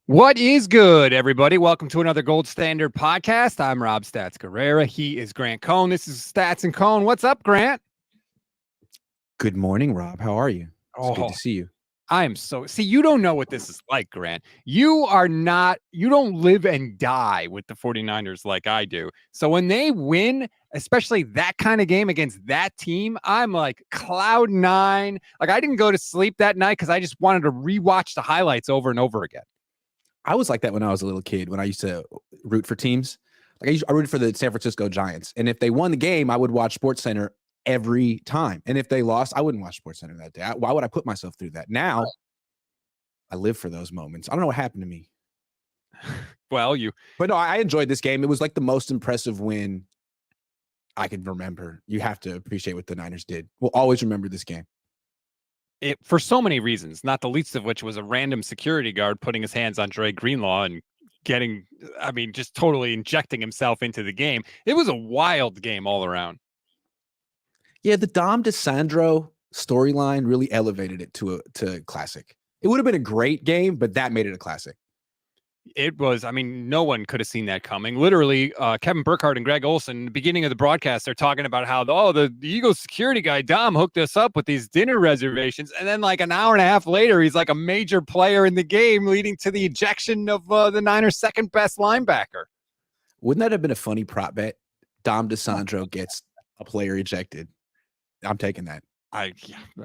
What is good, everybody? Welcome to another Gold Standard podcast. I'm Rob Stats Guerrera. He is Grant Cohn. This is Stats and Cohn. What's up, Grant? Good morning, Rob. How are you? It's good Oh, to see you. I am see, you don't know what this is like, Grant. You don't live and die with the 49ers like I do. So when they win, especially that kind of game against that team, I'm like cloud nine. Like I didn't go to sleep that night because I just wanted to rewatch the highlights over and over again. I was like that when I was a little kid, when I used to root for teams. Like I rooted for the San Francisco Giants. And if they won the game, I would watch SportsCenter every time. And if they lost, I wouldn't watch SportsCenter that day. Why would I put myself through that? Now, I live for those moments. I don't know what happened to me. But no, I enjoyed this game. It was like the most impressive win I can remember. You have to appreciate what the Niners did. We'll always remember this game. For so many reasons, not the least of which was a random security guard putting his hands on Dre Greenlaw and just totally injecting himself into the game. It was a wild game all around. Yeah, the Dom DiSandro storyline really elevated it to a classic. It would have been a great game, but that made it a classic. It was, no one could have seen that coming. Literally, Kevin Burkhardt and Greg Olson, the beginning of the broadcast, they're talking about how, the Eagles security guy, Dom, hooked us up with these dinner reservations. And then like an hour and a half later, he's like a major player in the game, leading to the ejection of the Niners' second best linebacker. Wouldn't that have been a funny prop bet? Dom DiSandro gets a player ejected. I'm taking that.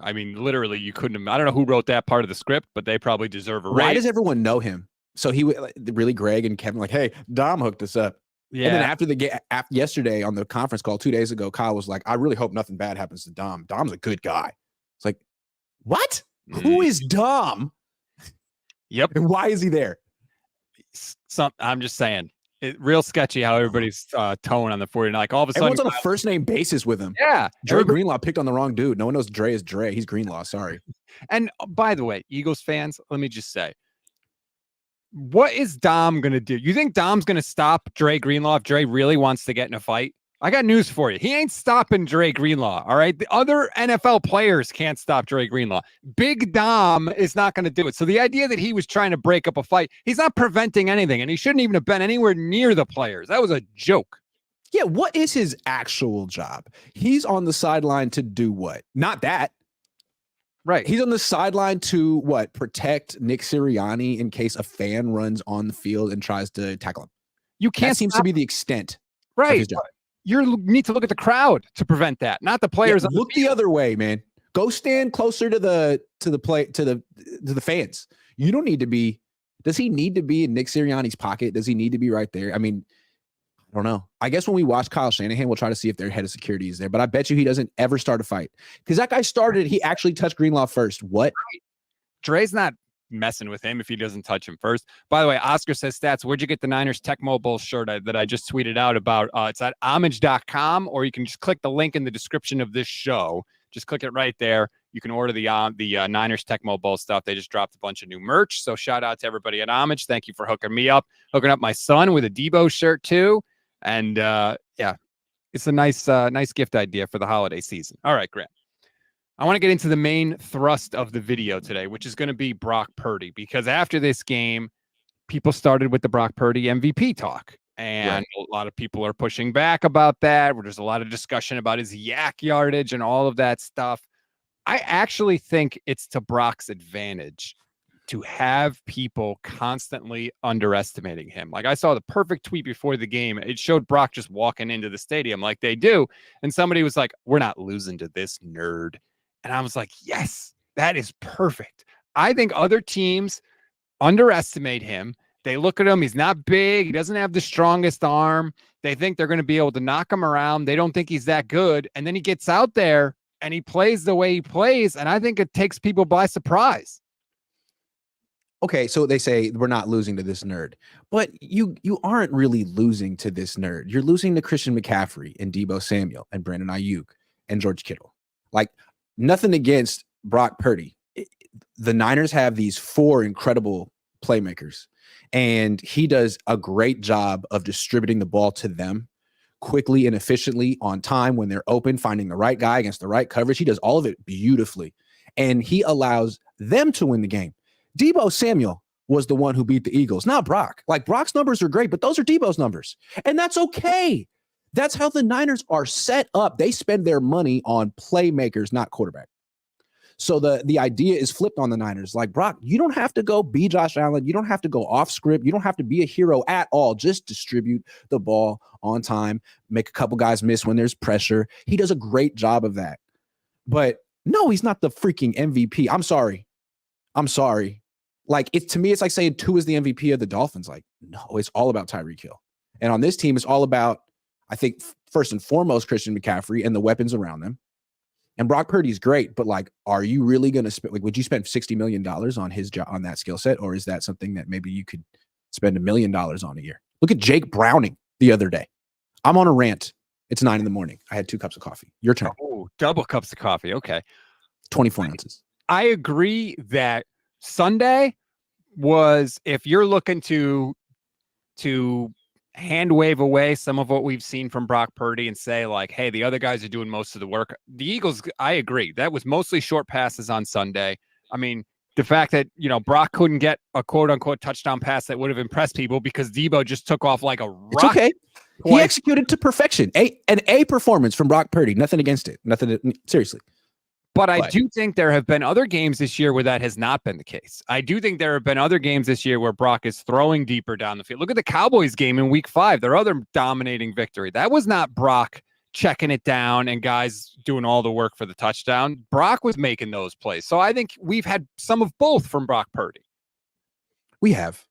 Literally, you couldn't have, I don't know who wrote that part of the script, but they probably deserve a raise. Why does everyone know him? So he really, Greg and Kevin, like, hey, Dom hooked us up. Yeah. And then after the game, yesterday on the conference call 2 days ago, Kyle was like, I really hope nothing bad happens to Dom. Dom's a good guy. It's like, what? Who is Dom? Yep. And why is he there? I'm just saying. Real sketchy how everybody's tone on the 49. Like all of a sudden, everyone's on a first name basis with him. Yeah, Dre Greenlaw picked on the wrong dude. No one knows Dre is Dre. He's Greenlaw. Sorry. And by the way, Eagles fans, let me just say, what is Dom gonna do? You think Dom's gonna stop Dre Greenlaw if Dre really wants to get in a fight? I got news for you. He ain't stopping Dre Greenlaw. All right. The other NFL players can't stop Dre Greenlaw. Big Dom is not going to do it. So the idea that he was trying to break up a fight, he's not preventing anything. And he shouldn't even have been anywhere near the players. That was a joke. Yeah. What is his actual job? He's on the sideline to do what? Not that. Right. He's on the sideline to what? Protect Nick Sirianni in case a fan runs on the field and tries to tackle him. You can't. That seems to be the extent. Right. Of his job. You need to look at the crowd to prevent that, not the players. Yeah, look the other way, man. Go stand closer to the fans. You don't need to be. Does he need to be in Nick Sirianni's pocket? Does he need to be right there? I don't know. I guess when we watch Kyle Shanahan, we'll try to see if their head of security is there. But I bet you he doesn't ever start a fight because that guy started. He actually touched Greenlaw first. What? Dre's not messing with him if he doesn't touch him first. By the way, Oscar says, Stats, where'd you get the Niners Tecmo Bowl shirt that I just tweeted out about? It's at homage.com, or you can just click the link in the description of this show. Just click it right there. You can order the Niners Tecmo Bowl stuff. They just dropped a bunch of new merch. So shout out to everybody at Homage. Thank you for hooking up my son with a Deebo shirt too. And it's a nice gift idea for the holiday season. All right, Grant. I want to get into the main thrust of the video today, which is going to be Brock Purdy, because after this game, people started with the Brock Purdy MVP talk. And A lot of people are pushing back about that. There's a lot of discussion about his yak yardage and all of that stuff. I actually think it's to Brock's advantage to have people constantly underestimating him. Like I saw the perfect tweet before the game. It showed Brock just walking into the stadium like they do. And somebody was like, we're not losing to this nerd. And I was like, yes, that is perfect. I think other teams underestimate him. They look at him. He's not big. He doesn't have the strongest arm. They think they're going to be able to knock him around. They don't think he's that good. And then he gets out there and he plays the way he plays. And I think it takes people by surprise. Okay, so they say we're not losing to this nerd, but you aren't really losing to this nerd. You're losing to Christian McCaffrey and Deebo Samuel and Brandon Ayuk and George Kittle. Like, nothing against Brock Purdy. The Niners have these four incredible playmakers, and he does a great job of distributing the ball to them quickly and efficiently on time when they're open, finding the right guy against the right coverage. He does all of it beautifully, and he allows them to win the game. Deebo Samuel, was the one who beat the Eagles, not Brock. Like, Brock's numbers are great, but those are Deebo's numbers. And that's okay. That's how the Niners are set up. They spend their money on playmakers, not quarterback. So the idea is flipped on the Niners. Like, Brock, you don't have to go be Josh Allen. You don't have to go off script. You don't have to be a hero at all. Just distribute the ball on time, make a couple guys miss when there's pressure. He does a great job of that. But no, he's not the freaking MVP. I'm sorry. Like, to me, it's like saying Tua is the MVP of the Dolphins. Like, no, it's all about Tyreek Hill. And on this team, it's all about, I think, first and foremost, Christian McCaffrey and the weapons around them. And Brock Purdy's great, but like, are you really going to spend? Like, would you spend $60 million on his job, on that skill set, or is that something that maybe you could spend $1 million on a year? Look at Jake Browning the other day. I'm on a rant. It's 9 a.m. I had 2 cups of coffee. Your turn. Oh, double cups of coffee. Okay, 24 ounces. I agree that Sunday was, if you're looking to hand wave away some of what we've seen from Brock Purdy and say, like, hey, the other guys are doing most of the work. The Eagles, I agree. That was mostly short passes on Sunday. I mean, the fact that, Brock couldn't get a quote unquote touchdown pass that would have impressed people because Deebo just took off like a rocket. It's okay. He executed to perfection. An A performance from Brock Purdy. Nothing against it. Seriously. But I do think there have been other games this year where that has not been the case. I do think there have been other games this year where Brock is throwing deeper down the field. Look at the Cowboys game in week 5, their other dominating victory. That was not Brock checking it down and guys doing all the work for the touchdown. Brock was making those plays. So I think we've had some of both from Brock Purdy. We have.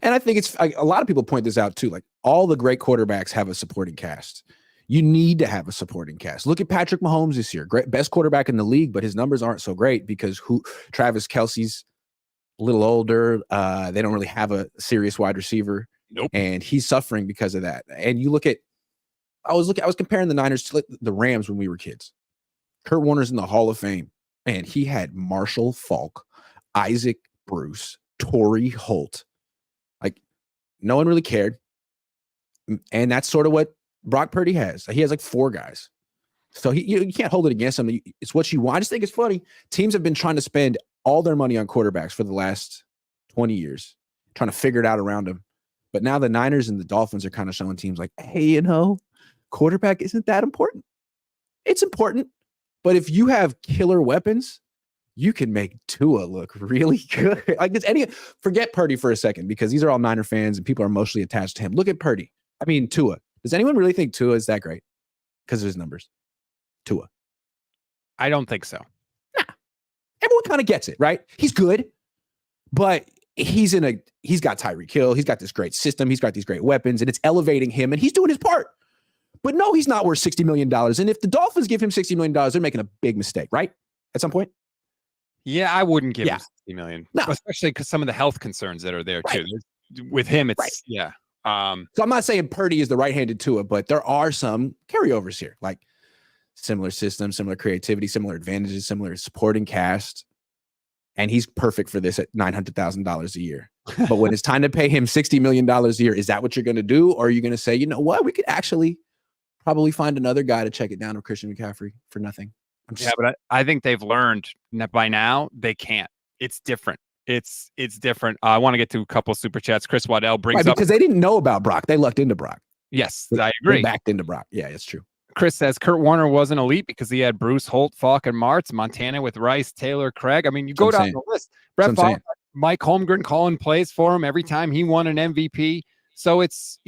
And I think a lot of people point this out too. Like, all the great quarterbacks have a supporting cast. You need to have a supporting cast. Look at Patrick Mahomes this year. Great, best quarterback in the league, but his numbers aren't so great because Travis Kelce's a little older. They don't really have a serious wide receiver. Nope. And he's suffering because of that. And you look at, I was comparing the Niners to the Rams when we were kids. Kurt Warner's in the Hall of Fame, and he had Marshall Faulk, Isaac Bruce, Torrey Holt. Like, no one really cared. And that's sort of what Brock Purdy has. He has like 4 guys. So you can't hold it against him. It's what you want. I just think it's funny. Teams have been trying to spend all their money on quarterbacks for the last 20 years, trying to figure it out around them. But now the Niners and the Dolphins are kind of showing teams like, hey, quarterback isn't that important. It's important. But if you have killer weapons, you can make Tua look really good. Like, forget Purdy for a second, because these are all Niner fans and people are emotionally attached to him. Look at Tua. Does anyone really think Tua is that great because of his numbers? Tua. I don't think so. Nah. Everyone kind of gets it, right? He's good, but he's got Tyreek Hill. He's got this great system. He's got these great weapons, and it's elevating him, and he's doing his part. But no, he's not worth $60 million. And if the Dolphins give him $60 million, they're making a big mistake, right? At some point? Yeah, I wouldn't give him $60 million. No. Especially because some of the health concerns that are there, too. With him, it's, yeah. So I'm not saying Purdy is the right-handed Tua, but there are some carryovers here, like similar system, similar creativity, similar advantages, similar supporting cast. And he's perfect for this at $900,000 a year. But when it's time to pay him $60 million a year, is that what you're going to do? Or are you going to say, you know what, we could actually probably find another guy to check it down with Christian McCaffrey for nothing? But I think they've learned that by now they can't. It's different. It's different. I want to get to a couple of super chats. Chris Waddell brings up, because they didn't know about Brock. They lucked into Brock. Yes, I agree. They backed into Brock. Yeah, it's true. Chris says Kurt Warner wasn't elite because he had Bruce, Holt, Falk, and Martz, Montana with Rice, Taylor, Craig. I mean, you go down the list. Brett Favre, Mike Holmgren calling plays for him every time he won an MVP. So it's,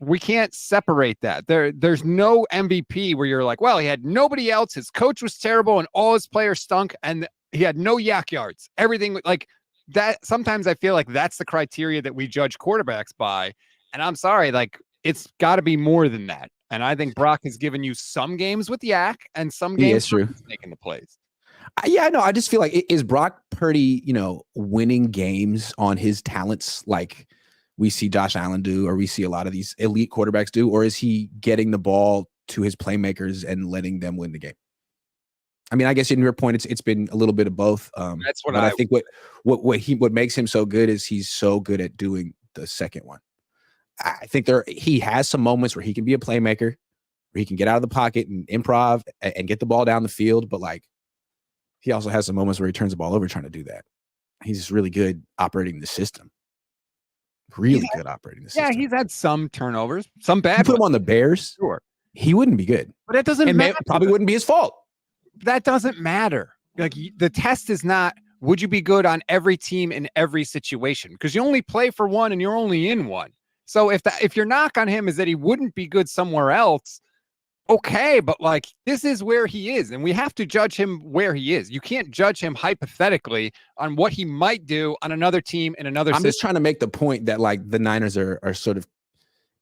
we can't separate that. There's no MVP where you're like, well, he had nobody else. His coach was terrible and all his players stunk and he had no yak yards. Everything like that. Sometimes I feel like that's the criteria that we judge quarterbacks by. And I'm sorry, like, it's got to be more than that. And I think Brock has given you some games with yak and some games making the plays. I just feel like, is Brock Purdy, winning games on his talents like we see Josh Allen do, or we see a lot of these elite quarterbacks do, or is he getting the ball to his playmakers and letting them win the game? I mean, I guess in your point, it's been a little bit of both. That's what I think. What makes him so good is he's so good at doing the second one. I think he has some moments where he can be a playmaker, where he can get out of the pocket and improv and get the ball down the field. But like, he also has some moments where he turns the ball over trying to do that. He's really good operating the system. Really good operating the system. Yeah, he's had some turnovers, some bad. You put him on the Bears, sure, he wouldn't be good. but that doesn't matter. Probably wouldn't be his fault. That doesn't matter. Like the test is not would you be good on every team in every situation, because you only play for one and you're only in one. So if your knock on him is that he wouldn't be good somewhere else, okay, but like this is where he is, and we have to judge him where he is. You can't judge him hypothetically on what he might do on another team in another system. Just trying to make the point that like the Niners are sort of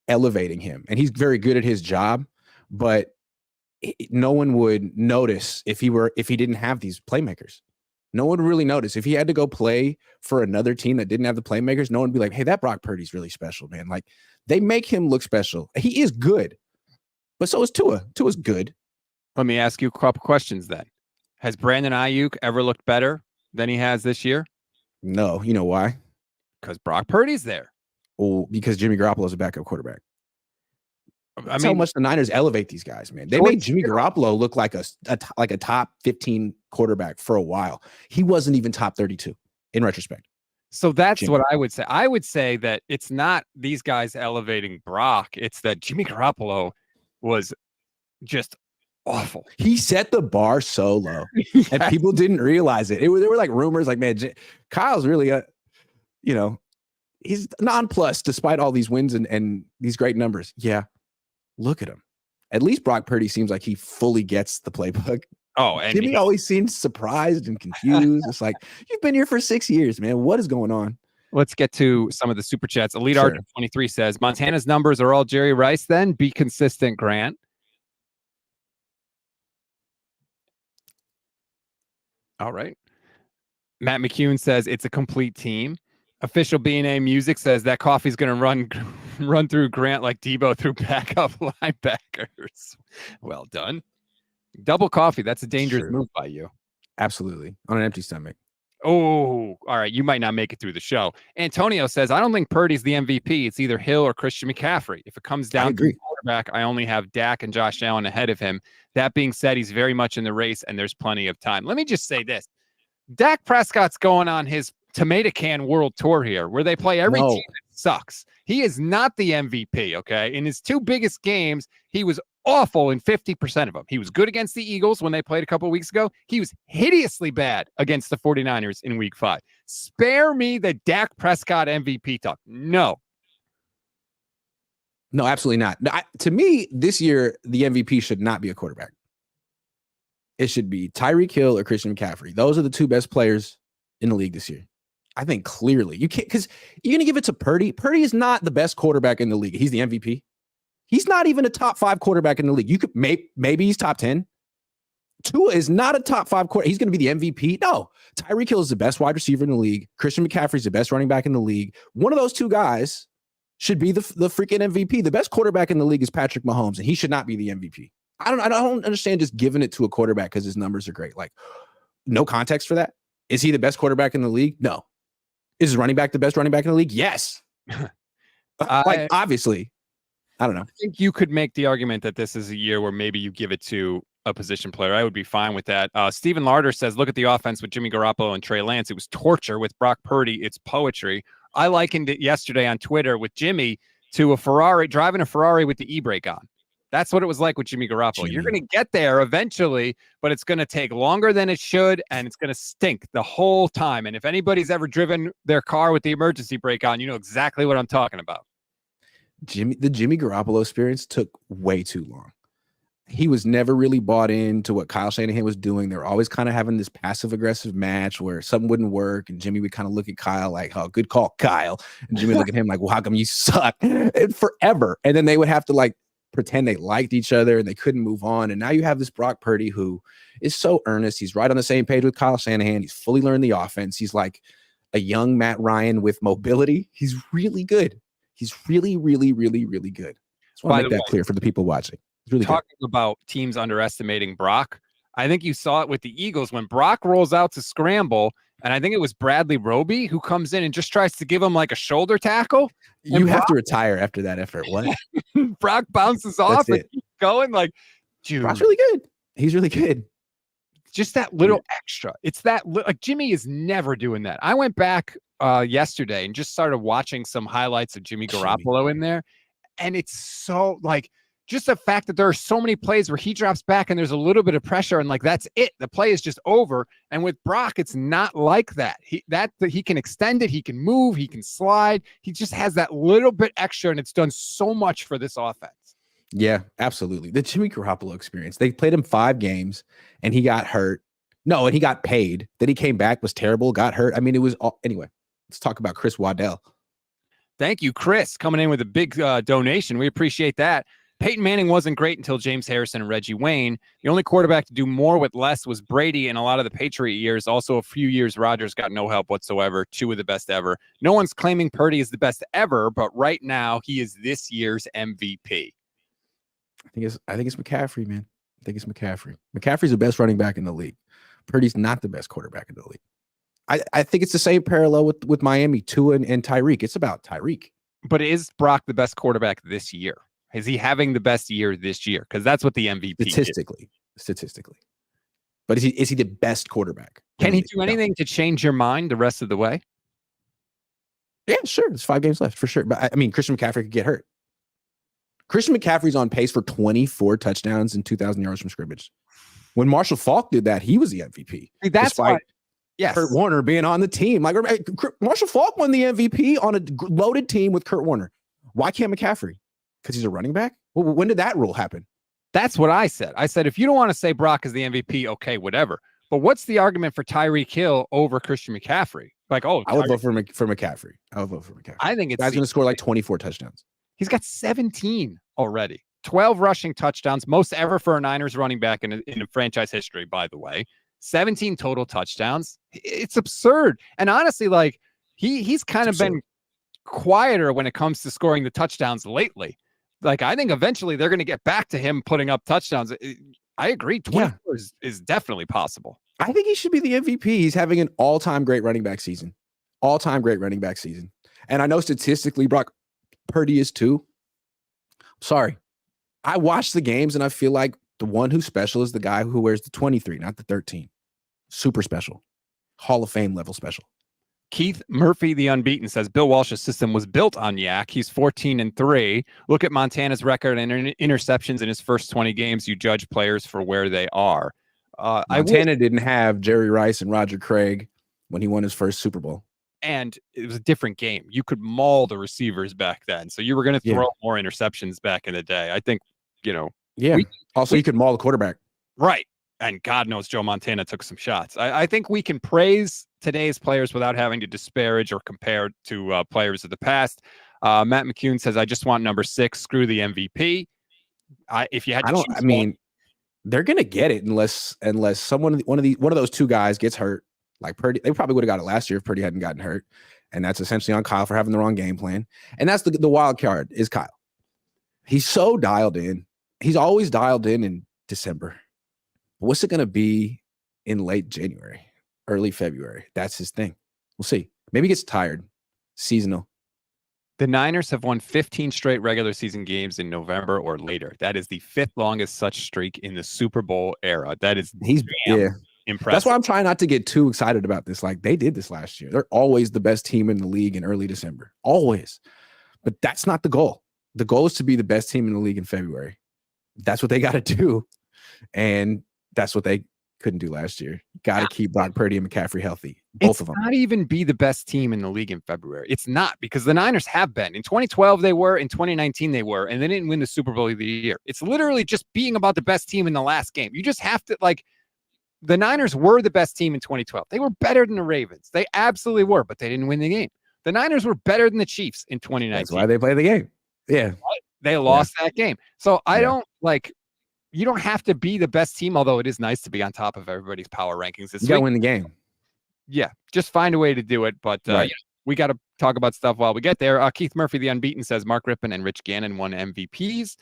elevating him, and he's very good at his job, but no one would notice if he didn't have these playmakers. No one would really notice if he had to go play for another team that didn't have the playmakers. No one would be like, hey, that Brock Purdy's really special, man. Like they make him look special. He is good. But so is Tua. Tua's good. Let me ask you a couple questions then. Has Brandon Ayuk ever looked better than he has this year? No. You know why? Because Brock Purdy's there. Oh, because Jimmy Garoppolo is a backup quarterback. That's how much the Niners elevate these guys, man. They made Jimmy Garoppolo look like a top 15 quarterback for a while. He wasn't even top 32 in retrospect. So that's what I would say. I would say that it's not these guys elevating Brock. It's that Jimmy Garoppolo was just awful. He set the bar so low, yes. And people didn't realize it. There were like rumors like, man, Kyle's really he's nonplussed despite all these wins and these great numbers. Yeah. Look at him. At least Brock Purdy seems like he fully gets the playbook. Oh, and Jimmy always seems surprised and confused. It's like, you've been here for 6 years, man. What is going on? Let's get to some of the super chats. Elite Art 23 says, Montana's numbers are all Jerry Rice then? Be consistent, Grant. All right. Matt McCune says, it's a complete team. Official B&A Music says that coffee's going to run through Grant like Deebo through backup linebackers. Well done. Double coffee. That's a dangerous move by you. Absolutely. On an empty stomach. Oh, all right. You might not make it through the show. Antonio says, I don't think Purdy's the MVP. It's either Hill or Christian McCaffrey. If it comes down to the quarterback, I only have Dak and Josh Allen ahead of him. That being said, he's very much in the race and there's plenty of time. Let me just say this. Dak Prescott's going on his tomato can world tour here where they play every team that sucks. He is not the MVP, okay? In his two biggest games, he was awful in 50% of them. He was good against the Eagles when they played a couple of weeks ago. He was hideously bad against the 49ers in week 5. Spare me the Dak Prescott MVP talk. No, absolutely not. To me, this year, the MVP should not be a quarterback. It should be Tyreek Hill or Christian McCaffrey. Those are the two best players in the league this year. I think clearly you can't, because you're going to give it to Purdy. Purdy is not the best quarterback in the league. He's the MVP. He's not even a top 5 quarterback in the league. You could maybe he's top 10. Tua is not a top 5 quarterback. He's going to be the MVP. No, Tyreek Hill is the best wide receiver in the league. Christian McCaffrey is the best running back in the league. One of those two guys should be the freaking MVP. The best quarterback in the league is Patrick Mahomes, and he should not be the MVP. I don't understand just giving it to a quarterback because his numbers are great. Like, no context for that. Is he the best quarterback in the league? No. Is his running back the best running back in the league? Yes. Obviously. I don't know. I think you could make the argument that this is a year where maybe you give it to a position player. I would be fine with that. Stephen Larder says, look at the offense with Jimmy Garoppolo and Trey Lance. It was torture. With Brock Purdy, it's poetry. I likened it yesterday on Twitter with Jimmy to driving a Ferrari with the e-brake on. That's what it was like with Jimmy Garoppolo. You're going to get there eventually, but it's going to take longer than it should, and it's going to stink the whole time. And if anybody's ever driven their car with the emergency brake on, you know exactly what I'm talking about. The Jimmy Garoppolo experience took way too long. He was never really bought into what Kyle Shanahan was doing. They were always kind of having this passive-aggressive match where something wouldn't work, and Jimmy would kind of look at Kyle like, oh, good call, Kyle. And Jimmy would look at him like, well, how come you suck? And forever. And then they would have to like pretend they liked each other and they couldn't move on. And now you have this Brock Purdy who is so earnest. He's right on the same page with Kyle Shanahan. He's fully learned the offense. He's like a young Matt Ryan with mobility. He's really good. He's really, really, really, really good. Just want to make that clear for the people watching. He's really talking about teams underestimating Brock. I think you saw it with the Eagles when Brock rolls out to scramble. And I think it was Bradley Roby who comes in and just tries to give him like a shoulder tackle. You have to retire after that effort. What? Brock bounces off and keeps going like, dude. Brock's really good. He's really good. Just that little extra. It's that like Jimmy is never doing that. I went back yesterday and just started watching some highlights of Jimmy Garoppolo in there. And it's so like just the fact that there are so many plays where he drops back and there's a little bit of pressure and like that's it. The play is just over. And with Brock, it's not like that. He can extend it, he can move, he can slide. He just has that little bit extra, and it's done so much for this offense. Yeah, absolutely. The Jimmy Garoppolo experience. They played him 5 games and he got hurt. No, and he got paid. Then he came back, was terrible, got hurt. I mean, it was all anyway. Let's talk about Chris Waddell. Thank you, Chris, coming in with a big donation. We appreciate that. Peyton Manning wasn't great until James Harrison and Reggie Wayne. The only quarterback to do more with less was Brady in a lot of the Patriot years. Also, a few years, Rodgers got no help whatsoever. 2 of the best ever. No one's claiming Purdy is the best ever, but right now he is this year's MVP. I think it's McCaffrey, man. I think it's McCaffrey. McCaffrey's the best running back in the league. Purdy's not the best quarterback in the league. I think it's the same parallel with Miami, Tua and Tyreek. It's about Tyreek. But is Brock the best quarterback this year? Is he having the best year this year? Because that's what the MVP Statistically. But is he the best quarterback? Can he do anything to change your mind the rest of the way? Yeah, sure. There's 5 games left for sure. But I mean, Christian McCaffrey could get hurt. Christian McCaffrey's on pace for 24 touchdowns and 2,000 yards from scrimmage. When Marshall Faulk did that, he was the MVP. That's why. Yes. Kurt Warner being on the team. Like Marshall Faulk won the MVP on a loaded team with Kurt Warner. Why can't McCaffrey? Because he's a running back? Well, when did that rule happen? That's what I said. I said, if you don't want to say Brock is the MVP, okay, whatever. But what's the argument for Tyreek Hill over Christian McCaffrey? Like, I would vote for McCaffrey. I would vote for McCaffrey. I think guy's going to score like 24 touchdowns. He's got 17 already. 12 rushing touchdowns, most ever for a Niners running back in franchise history, by the way. 17 total touchdowns. It's absurd. And honestly, like he's kind of been quieter when it comes to scoring the touchdowns lately. Like, I think eventually they're going to get back to him putting up touchdowns. I agree. 24 is definitely possible. I think he should be the MVP. He's having an all-time great running back season. All-time great running back season. And I know statistically Brock Purdy is too. Sorry. I watch the games and I feel like the one who's special is the guy who wears the 23, not the 13. Super special. Hall of Fame level special. Keith Murphy, the unbeaten, says Bill Walsh's system was built on Yak. He's 14-3. Look at Montana's record and interceptions in his first 20 games. You judge players for where they are. Montana didn't have Jerry Rice and Roger Craig when he won his first Super Bowl. And it was a different game. You could maul the receivers back then. So you were going to throw more interceptions back in the day. I think, you could maul the quarterback. Right. And God knows Joe Montana took some shots. I think we can praise today's players without having to disparage or compare to players of the past. Matt McCune says, I just want number 6. Screw the MVP. If you had to they're going to get it unless one of those 2 guys gets hurt. Like Purdy, they probably would have got it last year if Purdy hadn't gotten hurt. And that's essentially on Kyle for having the wrong game plan. And that's the wild card is Kyle. He's so dialed in. He's always dialed in December. What's it going to be in late January, early February? That's his thing. We'll see. Maybe he gets tired. Seasonal. The Niners have won 15 straight regular season games in November or later. That is the 5th longest such streak in the Super Bowl era. That is impressive. That's why I'm trying not to get too excited about this. Like, they did this last year. They're always the best team in the league in early December. Always. But that's not the goal. The goal is to be the best team in the league in February. That's what they got to do. And that's what they couldn't do last year. Got to keep Brock Purdy and McCaffrey healthy. Both of them. Not even be the best team in the league in February. It's not, because the Niners have been. In 2012, they were. In 2019, they were. And they didn't win the Super Bowl of the year. It's literally just being about the best team in the last game. You just have to, the Niners were the best team in 2012. They were better than the Ravens. They absolutely were, but they didn't win the game. The Niners were better than the Chiefs in 2019. That's why they play the game. Yeah. They lost that game. So you don't have to be the best team, although it is nice to be on top of everybody's power rankings this week. You got to win the game. Yeah, just find a way to do it. But we got to talk about stuff while we get there. Keith Murphy, the unbeaten, says Mark Rippon and Rich Gannon won MVPs.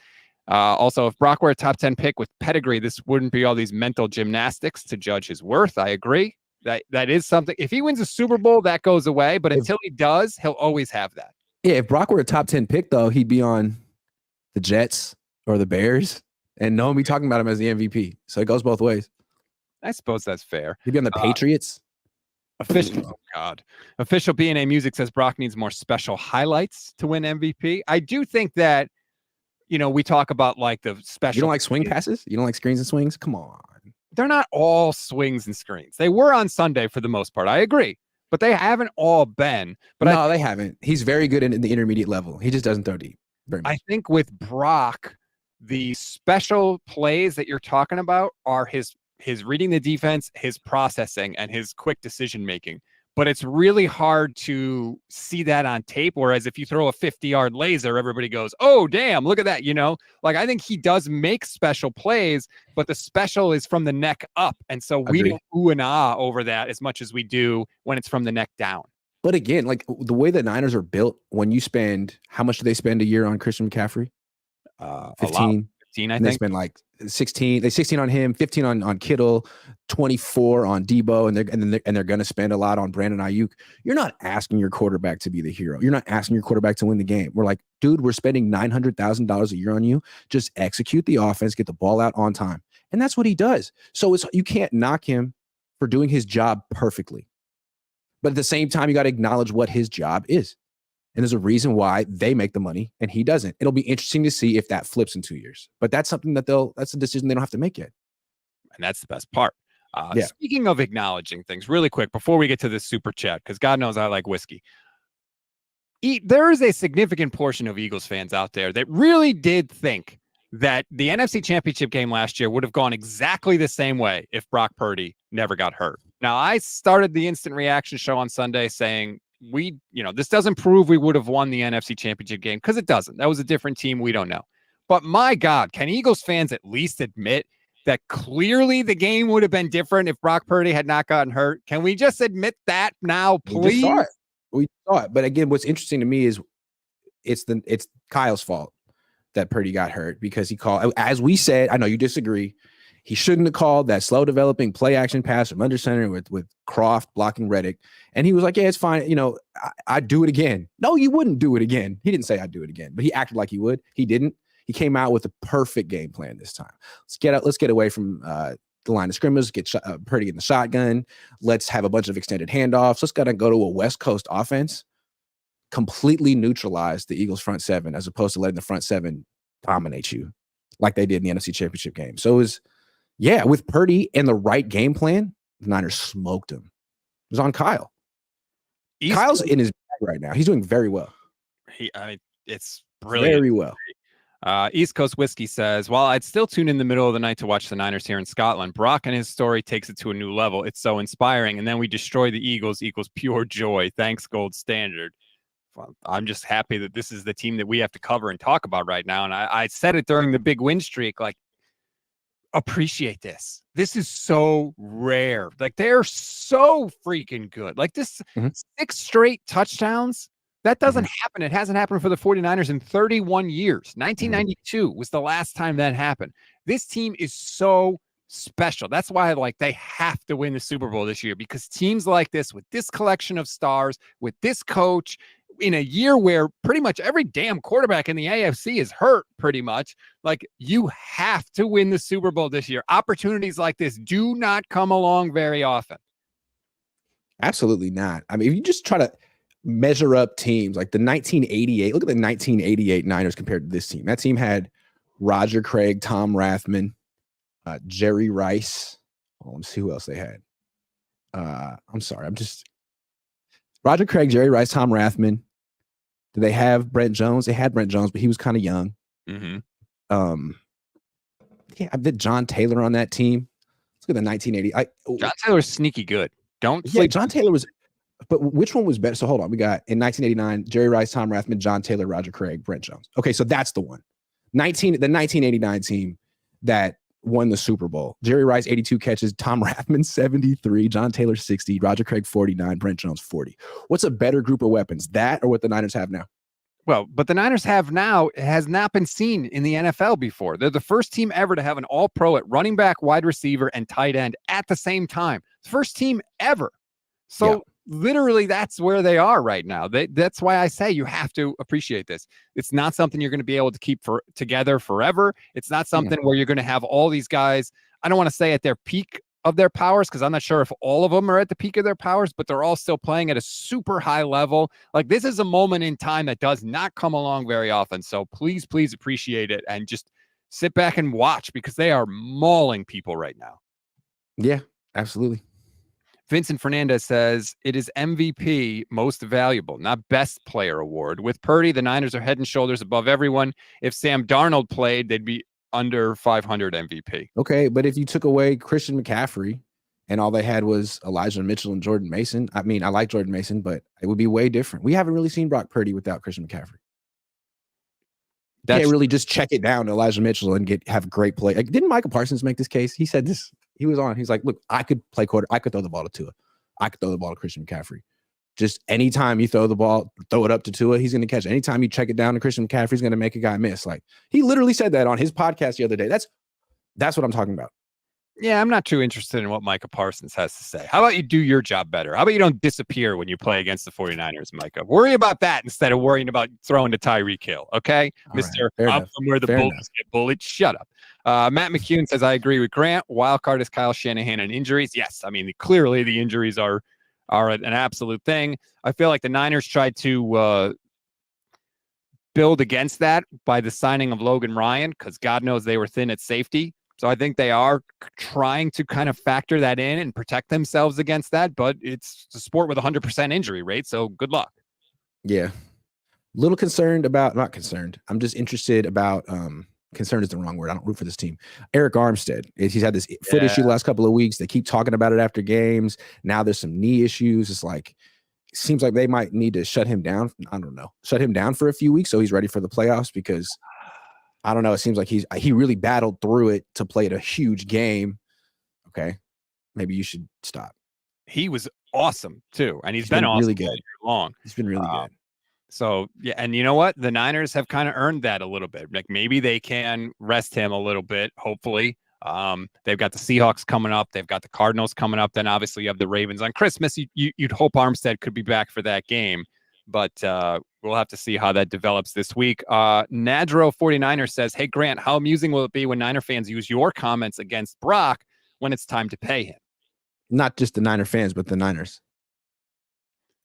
Also, if Brock were a top 10 pick with pedigree, this wouldn't be all these mental gymnastics to judge his worth. I agree. That is something. If he wins a Super Bowl, that goes away. But until he does, he'll always have that. Yeah, if Brock were a top 10 pick, though, he'd be on the Jets or the Bears. And no one be talking about him as the MVP. So it goes both ways. I suppose that's fair. He'd be on the Patriots. Official, oh God. Official B&A Music says Brock needs more special highlights to win MVP. I do think that, we talk about like the special. You don't like swing passes? You don't like screens and swings? Come on. They're not all swings and screens. They were on Sunday for the most part. I agree, but they haven't all been. But no, they haven't. He's very good in the intermediate level. He just doesn't throw deep very much. I think with Brock, the special plays that you're talking about are his reading the defense, his processing, and his quick decision making. But it's really hard to see that on tape. Whereas if you throw a 50-yard laser, everybody goes, "Oh, damn, look at that." Like I think he does make special plays, but the special is from the neck up. And so we don't ooh and ah over that as much as we do when it's from the neck down. But again, like the way the Niners are built, when you spend, how much do they spend a year on Christian McCaffrey? 15. 15, I think. They spend like 16. They 16 on him, 15 on Kittle, 24 on Deebo, and they're going to spend a lot on Brandon Ayuk. You're not asking your quarterback to be the hero. You're not asking your quarterback to win the game. We're like, dude, we're spending $900,000 a year on you. Just execute the offense, get the ball out on time, and that's what he does. So you can't knock him for doing his job perfectly, but at the same time, you got to acknowledge what his job is. And there's a reason why they make the money and he doesn't. It'll be interesting to see if that flips in 2 years. But that's something that's a decision they don't have to make yet. And that's the best part. Speaking of acknowledging things, really quick, before we get to this super chat, because God knows I like whiskey. There is a significant portion of Eagles fans out there that really did think that the NFC Championship game last year would have gone exactly the same way if Brock Purdy never got hurt. Now, I started the instant reaction show on Sunday saying, this doesn't prove we would have won the NFC Championship game, because it doesn't. That was a different team. We don't know. But my God, can Eagles fans at least admit that clearly the game would have been different if Brock Purdy had not gotten hurt? Can we just admit that now, please? We saw it. But again, what's interesting to me is it's Kyle's fault that Purdy got hurt, because he called, as we said, I know you disagree, he shouldn't have called that slow developing play action pass from under center with Croft blocking Reddick. And he was like, yeah, it's fine. I'd do it again. No, you wouldn't do it again. He didn't say I'd do it again, but he acted like he would. He didn't. He came out with a perfect game plan this time. Let's get away from the line of scrimmage, get Purdy in the shotgun. Let's have a bunch of extended handoffs. Let's go to a West Coast offense, completely neutralize the Eagles front seven, as opposed to letting the front seven dominate you like they did in the NFC Championship game. So it was, with Purdy and the right game plan, the Niners smoked him. It was on Kyle. Kyle's in his bag right now. He's doing very well. It's brilliant. Very well. East Coast Whiskey says, while I'd still tune in the middle of the night to watch the Niners here in Scotland, Brock and his story takes it to a new level. It's so inspiring. And then we destroy the Eagles equals pure joy. Thanks, Gold Standard. Well, I'm just happy that this is the team that we have to cover and talk about right now. And I said it during the big win streak, like, appreciate this. This is so rare. Like, they're so freaking good. Like this 6 straight touchdowns. That doesn't happen. It hasn't happened for the 49ers in 31 years. 1992 was the last time that happened. This team is so special. That's why they have to win the Super Bowl this year, because teams like this, with this collection of stars, with this coach, in a year where pretty much every damn quarterback in the AFC is hurt, pretty much, like, you have to win the Super Bowl this year. Opportunities like this do not come along very often. Absolutely not. I mean, if you just try to measure up teams like the 1988, look at the 1988 Niners compared to this team. That team had Roger Craig, Tom Rathman, Jerry Rice. Oh, let me see who else they had. Roger Craig, Jerry Rice, Tom Rathman. Did they have Brent Jones? They had Brent Jones, but he was kind of young. I did John Taylor on that team. Look at the 1980. John Taylor's sneaky good. Don't sleep. John Taylor was. But which one was better? So hold on. We got in 1989, Jerry Rice, Tom Rathman, John Taylor, Roger Craig, Brent Jones. Okay, so that's the one. The 1989 team that won the Super Bowl. Jerry Rice, 82 catches, Tom Rathman, 73, John Taylor, 60, Roger Craig, 49, Brent Jones, 40. What's a better group of weapons, that or what the Niners have now? Well, but the Niners have now has not been seen in the NFL before. They're the first team ever to have an all-pro at running back, wide receiver, and tight end at the same time. First team ever. So literally that's where they are right now. That's why I say you have to appreciate this. It's not something you're going to be able to keep together forever. It's not something where you're going to have all these guys, I don't want to say at their peak of their powers, because I'm not sure if all of them are at the peak of their powers, but they're all still playing at a super high level. Like, this is a moment in time that does not come along very often. So please appreciate it and just sit back and watch, because they are mauling people right now. Yeah, absolutely. Vincent Fernandez says it is MVP most valuable, not best player award. With Purdy, the Niners are head and shoulders above everyone. If Sam Darnold played, they'd be under 500 MVP. Okay, but if you took away Christian McCaffrey and all they had was Elijah Mitchell and Jordan Mason, I mean, I like Jordan Mason, but it would be way different. We haven't really seen Brock Purdy without Christian McCaffrey. Can't really just check it down to Elijah Mitchell and have great play. Like, didn't Michael Parsons make this case? He said this. He was on. He's like, look, I could play quarter. I could throw the ball to Tua. I could throw the ball to Christian McCaffrey. Just anytime you throw the ball, throw it up to Tua, he's going to catch. Anytime you check it down to Christian McCaffrey, he's going to make a guy miss. Like, he literally said that on his podcast the other day. That's what I'm talking about. Yeah, I'm not too interested in what Micah Parsons has to say. How about you do your job better? How about you don't disappear when you play against the 49ers, Micah? Worry about that instead of worrying about throwing to Tyreek Hill, okay? All Mr. Right. I'm from where the bullies get bullied. Shut up. Matt McCune says, I agree with Grant. Wild card is Kyle Shanahan and injuries. Yes, I mean, clearly the injuries are an absolute thing. I feel like the Niners tried to build against that by the signing of Logan Ryan, because God knows they were thin at safety. So I think they are trying to kind of factor that in and protect themselves against that. But it's a sport with 100% injury rate, so good luck. Yeah. Little concerned about, not concerned. I'm just interested about, concerned is the wrong word. I don't root for this team. Eric Armstead. He's had this foot issue the last couple of weeks. They keep talking about it after games. Now there's some knee issues. It's like, seems like they might need to shut him down. I don't know. Shut him down for a few weeks so he's ready for the playoffs, because I don't know. It seems like he really battled through it to play at a huge game. Okay. Maybe you should stop. He was awesome too. And he's been awesome really good. all year long. He's been really good. So, yeah. And you know what? The Niners have kind of earned that a little bit. Like, maybe they can rest him a little bit, hopefully. They've got the Seahawks coming up. They've got the Cardinals coming up. Then obviously you have the Ravens on Christmas. You'd hope Armstead could be back for that game. But we'll have to see how that develops this week. Nadro 49er says, hey, Grant, how amusing will it be when Niner fans use your comments against Brock when it's time to pay him? Not just the Niner fans, but the Niners.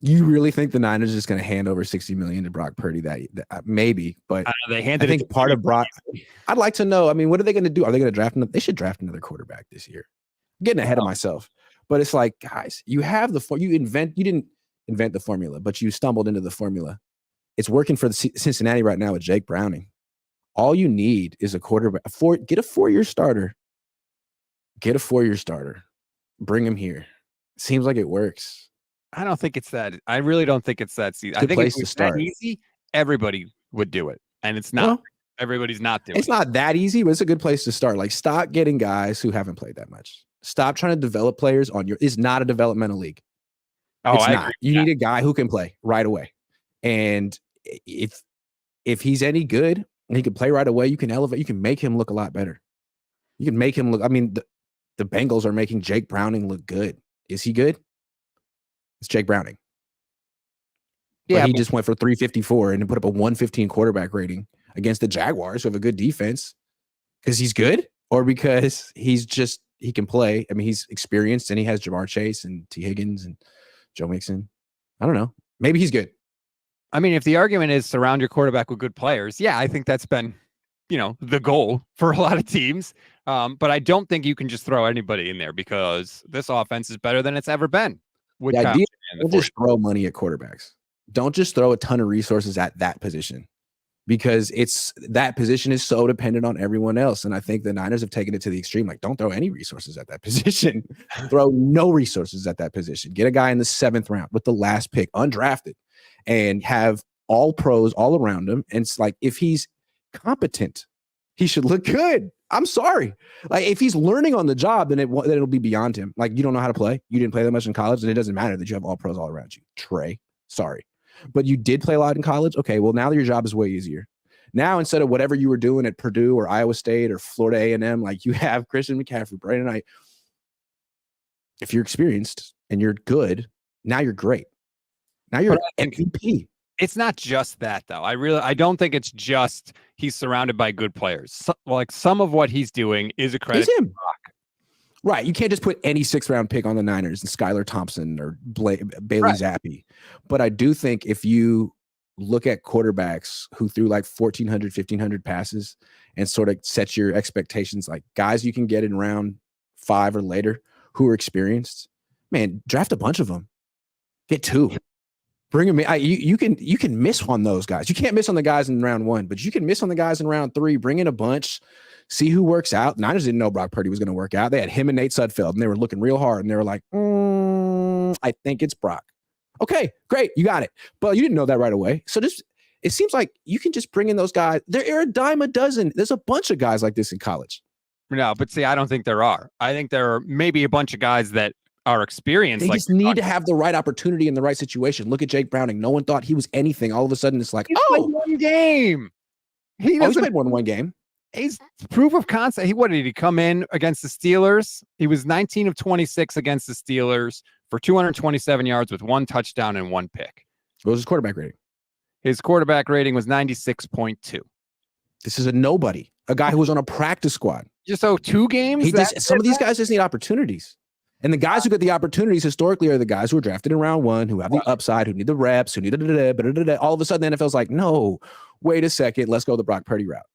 You really think the Niners are just going to hand over $60 million to Brock Purdy? That maybe, but they handed. I think part of Brock. I'd like to know. I mean, what are they going to do? Are they going to draft? They should draft another quarterback this year. I'm getting ahead of myself, but it's like, guys, you have you didn't invent the formula, but you stumbled into the formula. It's working for the Cincinnati right now with Jake Browning. All you need is a quarterback. Get a 4-year starter. Get a 4-year starter. Bring him here. Seems like it works. I don't think it's that. I really don't think it's that easy. I think if it's that easy, everybody would do it, and it's not. Well, everybody's not doing it. It's not that easy, but it's a good place to start. Like, stop getting guys who haven't played that much. Stop trying to develop players on your. It's not a developmental league. Oh, it's I not. agree. You need a guy who can play right away, and if he's any good and he can play right away, you can elevate. You can make him look a lot better. You can make him look. I mean, the Bengals are making Jake Browning look good. Is he good? It's Jake Browning. Yeah, but he just went for 354 and put up a 115 quarterback rating against the Jaguars, who have a good defense, because he's good, or because he can play. I mean, he's experienced and he has Jamar Chase and T. Higgins and Joe Mixon. I don't know. Maybe he's good. I mean, if the argument is surround your quarterback with good players, yeah, I think that's been, the goal for a lot of teams. But I don't think you can just throw anybody in there, because this offense is better than it's ever been. The idea, don't just throw money at quarterbacks. Don't just throw a ton of resources at that position, because that position is so dependent on everyone else. And I think the Niners have taken it to the extreme. Like, don't throw any resources at that position. Throw no resources at that position. Get a guy in the 7th round with the last pick, undrafted, and have all pros all around him. And it's like, if he's competent, he should look good. I'm sorry. Like, if he's learning on the job, then it'll be beyond him. Like, you don't know how to play. You didn't play that much in college, and it doesn't matter that you have all pros all around you. Trey, sorry. But you did play a lot in college. Okay, well, now your job is way easier. Now, instead of whatever you were doing at Purdue or Iowa State or Florida A&M, like, you have Christian McCaffrey, Brandon Knight. If you're experienced and you're good, now you're great. Now you're MVP. It's not just that, though. I don't think it's just he's surrounded by good players. Like, some of what he's doing is a credit to Brock. Right. You can't just put any 6th-round pick on the Niners and Skylar Thompson or Bailey Zappi. But I do think if you look at quarterbacks who threw like 1,400, 1,500 passes and sort of set your expectations, like guys you can get in round 5 or later who are experienced, man, draft a bunch of them. Get 2. Bring them in. You can miss on those guys. You can't miss on the guys in round 1, but you can miss on the guys in round 3. Bring in a bunch. See who works out. Niners didn't know Brock Purdy was going to work out. They had him and Nate Sudfeld, and they were looking real hard, and they were like, I think it's Brock. Okay, great. You got it. But you didn't know that right away. So it seems like you can just bring in those guys. There are a dime a dozen. There's a bunch of guys like this in college. No, but see, I don't think there are. I think there are maybe a bunch of guys that are experienced. They just need to have the right opportunity in the right situation. Look at Jake Browning. No one thought he was anything. All of a sudden, it's like, one game. He's played more than one game. He's proof of concept. What did he come in against the Steelers? He was 19 of 26 against the Steelers for 227 yards with 1 touchdown and 1 pick. What was his quarterback rating? His quarterback rating was 96.2. This is a nobody, a guy who was on a practice squad. Just 2 games. Some of these guys just need opportunities. And the guys who get the opportunities historically are the guys who are drafted in round 1, who have the upside, who need the reps, who need all of a sudden the NFL's like, no, wait a second, let's go the Brock Purdy route.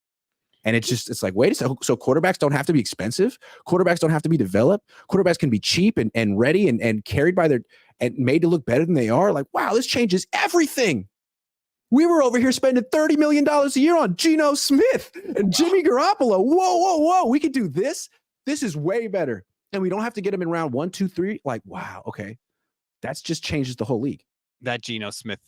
And it's like, wait a second. So quarterbacks don't have to be expensive. Quarterbacks don't have to be developed. Quarterbacks can be cheap and ready and carried by and made to look better than they are. Like, wow, this changes everything. We were over here spending $30 million a year on Geno Smith and Jimmy Garoppolo. Whoa. We could do this. This is way better. And we don't have to get him in round 1, 2, 3. Like, wow, okay. That's just changes the whole league. That Geno Smith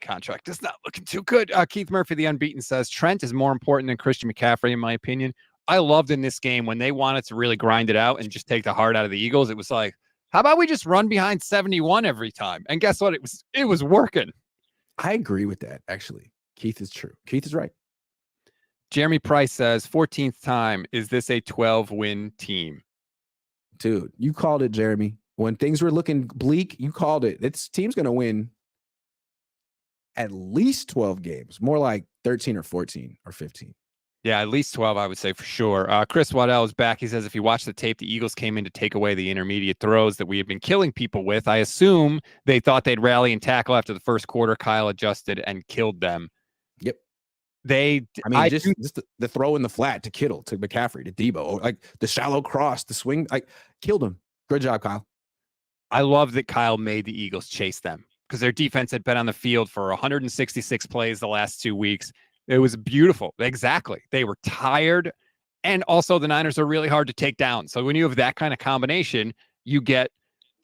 contract is not looking too good. Keith Murphy, the unbeaten, says Trent is more important than Christian McCaffrey, in my opinion. I loved in this game when they wanted to really grind it out and just take the heart out of the Eagles. It was like, how about we just run behind 71 every time? And guess what? It was working. I agree with that, actually. Keith is true. Keith is right. Jeremy Price says, 14th time, is this a 12-win team? Dude, you called it, Jeremy. When things were looking bleak, you called it. This team's going to win at least 12 games, more like 13 or 14 or 15. Yeah, at least 12, I would say for sure. Chris Waddell is back. He says, if you watch the tape, the Eagles came in to take away the intermediate throws that we have been killing people with. I assume they thought they'd rally and tackle after the first quarter. Kyle adjusted and killed them. Yep. Just the throw in the flat to Kittle, to McCaffrey, to Deebo, like the shallow cross, the swing, like killed him. Good job, Kyle. I love that Kyle made the Eagles chase them because their defense had been on the field for 166 plays the last 2 weeks. It was beautiful. Exactly. They were tired. And also the Niners are really hard to take down. So when you have that kind of combination, you get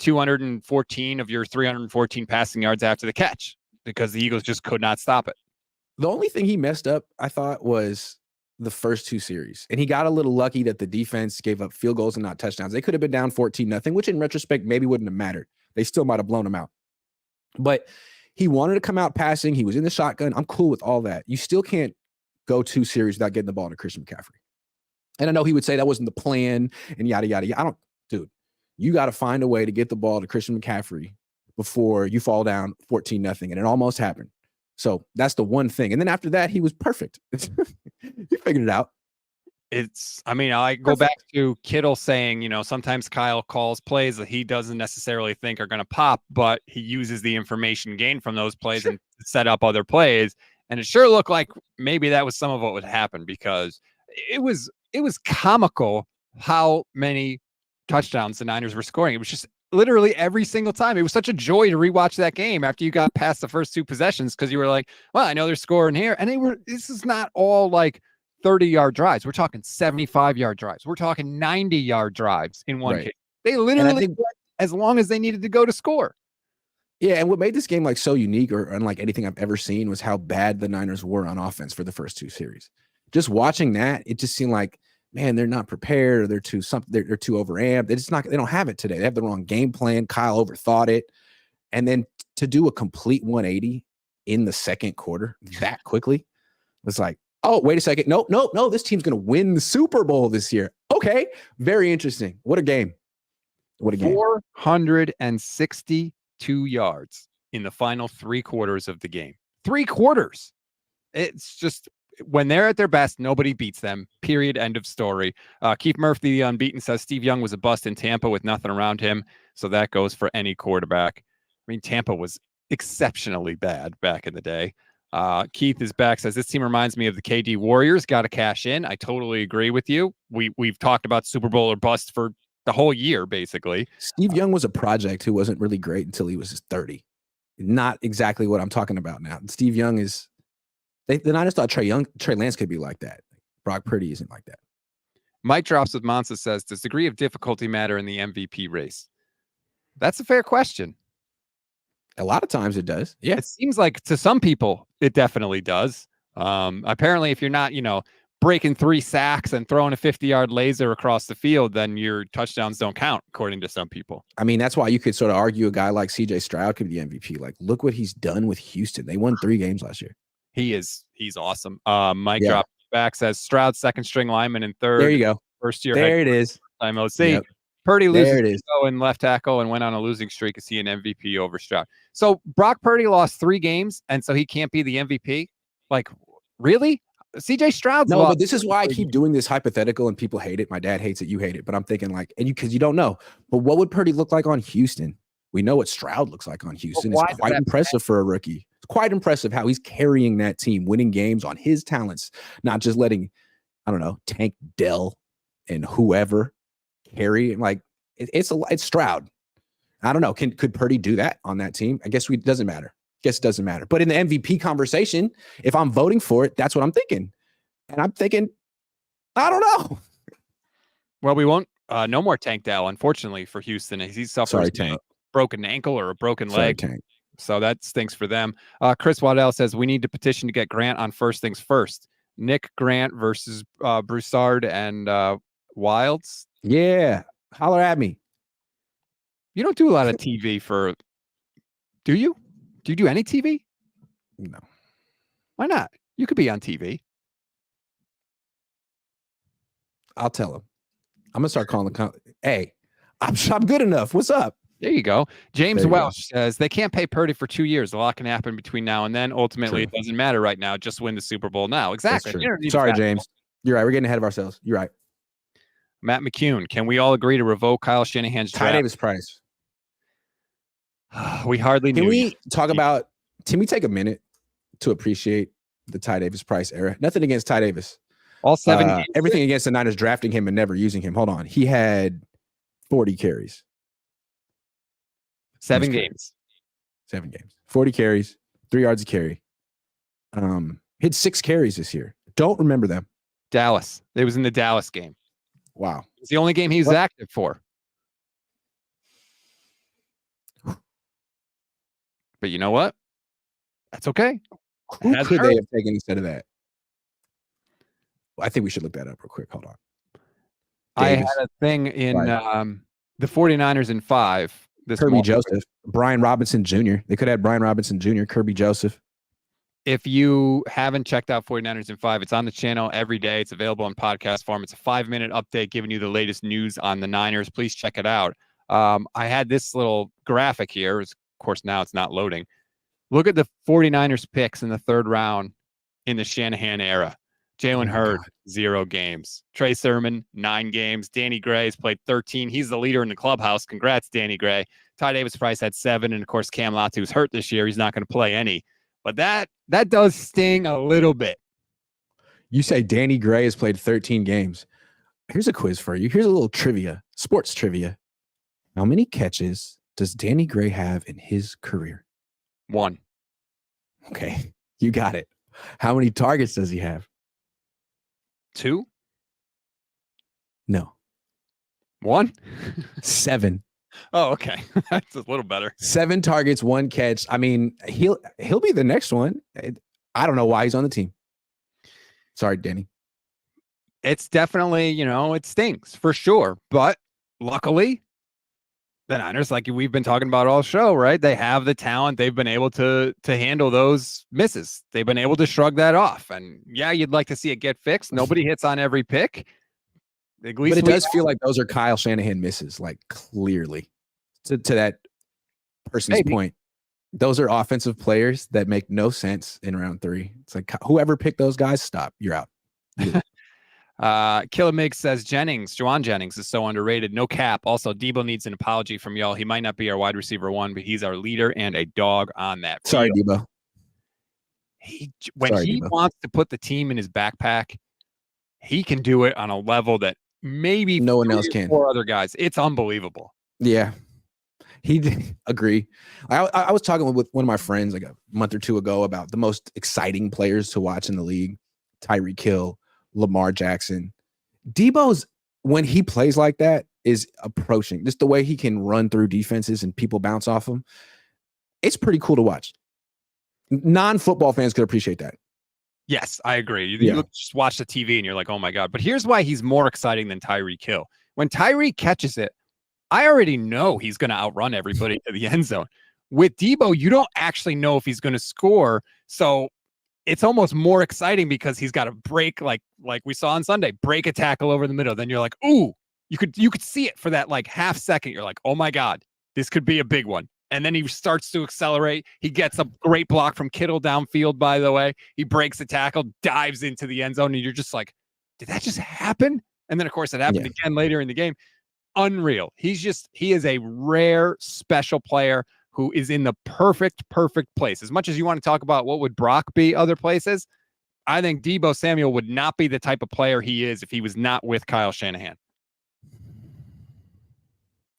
214 of your 314 passing yards after the catch because the Eagles just could not stop it. The only thing he messed up, I thought, was the first 2 series. And he got a little lucky that the defense gave up field goals and not touchdowns. They could have been down 14-0, which in retrospect maybe wouldn't have mattered. They still might have blown them out. But he wanted to come out passing. He was in the shotgun. I'm cool with all that. You still can't go 2 series without getting the ball to Christian McCaffrey. And I know he would say that wasn't the plan and yada, yada, yada. Dude, you got to find a way to get the ball to Christian McCaffrey before you fall down 14-0. And it almost happened. So that's the one thing. And then after that, he was perfect. He figured it out. I go back to Kittle saying, sometimes Kyle calls plays that he doesn't necessarily think are going to pop, but he uses the information gained from those plays and set up other plays. And it sure looked like maybe that was some of what would happen because it was comical how many touchdowns the Niners were scoring. It was just literally every single time. It was such a joy to rewatch that game after you got past the first 2 possessions because you were like, well, I know they're scoring here. And this is not all like 30-yard drives. We're talking 75-yard drives. We're talking 90-yard drives in one case. They literally went as long as they needed to go to score. Yeah, and what made this game like so unique or unlike anything I've ever seen was how bad the Niners were on offense for the first 2 series. Just watching that, it just seemed like, man, they're not prepared or they're too overamped. They don't have it today. They have the wrong game plan. Kyle overthought it. And then to do a complete 180 in the second quarter that quickly was like, oh, wait a second. No. This team's going to win the Super Bowl this year. Okay. Very interesting. What a game. 462 yards in the final 3 quarters of the game. 3 quarters. It when they're at their best, nobody beats them. Period. End of story. Keith Murphy, the unbeaten, says Steve Young was a bust in Tampa with nothing around him. So that goes for any quarterback. I mean, Tampa was exceptionally bad back in the day. Keith is back, says this team reminds me of the KD Warriors. Got to cash in. I totally agree with you. We've talked about Super Bowl or bust for the whole year, basically. Steve Young was a project who wasn't really great until he was 30. Not exactly what I'm talking about now. Steve Young is. The Niners thought Trey Lance could be like that. Brock Purdy isn't like that. Mike Drops with Monza says, does degree of difficulty matter in the MVP race? That's a fair question. A lot of times it does. Yeah. It seems like to some people, it definitely does. Apparently, if you're not, breaking 3 sacks and throwing a 50-yard laser across the field, then your touchdowns don't count, according to some people. I mean, that's why you could sort of argue a guy like CJ Stroud could be the MVP. Like, look what he's done with Houston. They won 3 games last year. He's awesome. Mike Drop back says Stroud second string lineman and third. There you go. First year. There it is. Time OC. Yep. Purdy loses in left tackle and went on a losing streak. Is he an MVP over Stroud? So Brock Purdy lost 3 games, and so he can't be the MVP. Like, really? CJ Stroud's no, but this is why I keep doing this hypothetical, and people hate it. My dad hates it. You hate it, but I'm thinking like, and because you don't know. But what would Purdy look like on Houston? We know what Stroud looks like on Houston. It's quite impressive for a rookie. It's quite impressive how he's carrying that team, winning games on his talents, not just letting, I don't know, Tank Dell and whoever carry. Like it's Stroud. I don't know. Could Purdy do that on that team? I guess it doesn't matter. Guess it doesn't matter. But in the MVP conversation, if I'm voting for it, that's what I'm thinking. And I'm thinking, I don't know. Well, we won't. No more Tank Dell, unfortunately, for Houston. He's suffering a broken ankle or a broken leg. Tank. So that stinks for them. Chris Waddell says we need to petition to get Grant on first things first. Nick Grant versus Broussard and Wilds. Yeah. Holler at me. You don't do a lot of TV for, do you? Do you do any TV? No. Why not? You could be on TV. I'll tell him. I'm going to start calling hey, I'm good enough. What's up? There you go. James Welsh says they can't pay Purdy for 2 years. A lot can happen between now and then. Ultimately, It doesn't matter right now. Just win the Super Bowl now. Exactly. Sorry, James. You're right. We're getting ahead of ourselves. You're right. Matt McCune, can we all agree to revoke Kyle Shanahan's draft? Ty Davis Price. We hardly knew. Can we talk about, can we take a minute to appreciate the Ty Davis Price era? Nothing against Ty Davis. All 7 games. Everything against the Niners drafting him and never using him. Hold on. He had 40 carries. 7 games. 7 games. 40 carries, 3 yards a carry. He had 6 carries this year. Don't remember them. Dallas. It was in the Dallas game. Wow. It's the only game he was active for. But you know what? That's okay. Who could they have taken instead of that? Well, I think we should look that up real quick. Hold on. I had a thing in the 49ers in 5. Kirby Joseph, Brian Robinson Jr. They could have had Brian Robinson Jr., Kirby Joseph. If you haven't checked out 49ers in 5, it's on the channel every day. It's available in podcast form. It's a 5-minute update giving you the latest news on the Niners. Please check it out. I had this little graphic here. Of course, now it's not loading. Look at the 49ers picks in the 3rd round in the Shanahan era. Jalen Hurd, 0 games. Trey Sermon, 9 games. Danny Gray's played 13. He's the leader in the clubhouse. Congrats, Danny Gray. Ty Davis Price had 7. And, of course, Cam Latu's hurt this year. He's not going to play any. But that does sting a little bit. You say Danny Gray has played 13 games. Here's a quiz for you. Here's a little trivia, sports trivia. How many catches does Danny Gray have in his career? 1. Okay, you got it. How many targets does he have? 2? No. 1? 7. Oh, okay. That's a little better. 7 targets, 1 catch. I mean, he'll be the next one. I don't know why he's on the team. Sorry, Danny. It's definitely, it stings for sure. But luckily, the Niners, like we've been talking about all show, right? They have the talent. They've been able to handle those misses. They've been able to shrug that off. And yeah, you'd like to see it get fixed. Nobody hits on every pick. At least but it does feel like those are Kyle Shanahan misses, like clearly to that person's point. Those are offensive players that make no sense in round 3. It's like whoever picked those guys, stop. You're out. Killer Mig says Juwan Jennings is so underrated. No cap. Also, Deebo needs an apology from y'all. He might not be our wide receiver 1, but he's our leader and a dog on that field. Sorry, Deebo. When he wants to put the team in his backpack, he can do it on a level that maybe no one else can. 4 other guys. It's unbelievable. Yeah. Agree. I was talking with one of my friends like a month or 2 ago about the most exciting players to watch in the league. Tyreek Hill, Lamar Jackson. Deebo's, when he plays like that, is approaching. Just the way he can run through defenses and people bounce off him. It's pretty cool to watch. Non-football fans could appreciate that. Yes, I agree. You just watch the TV and you're like, oh my God. But here's why he's more exciting than Tyreek Hill. When Tyreek catches it, I already know he's going to outrun everybody to the end zone. With Deebo, you don't actually know if he's going to score. So it's almost more exciting because he's got to break, like we saw on Sunday, break a tackle over the middle. Then you're like, ooh, you could see it for that like half second. You're like, oh my God, this could be a big one. And then he starts to accelerate. He gets a great block from Kittle downfield, by the way. He breaks the tackle, dives into the end zone, and you're just like, did that just happen? And then, of course, it happened again later in the game. Unreal. He is a rare, special player who is in the perfect place. As much as you want to talk about what would Brock be other places, I think Deebo Samuel would not be the type of player he is if he was not with Kyle Shanahan.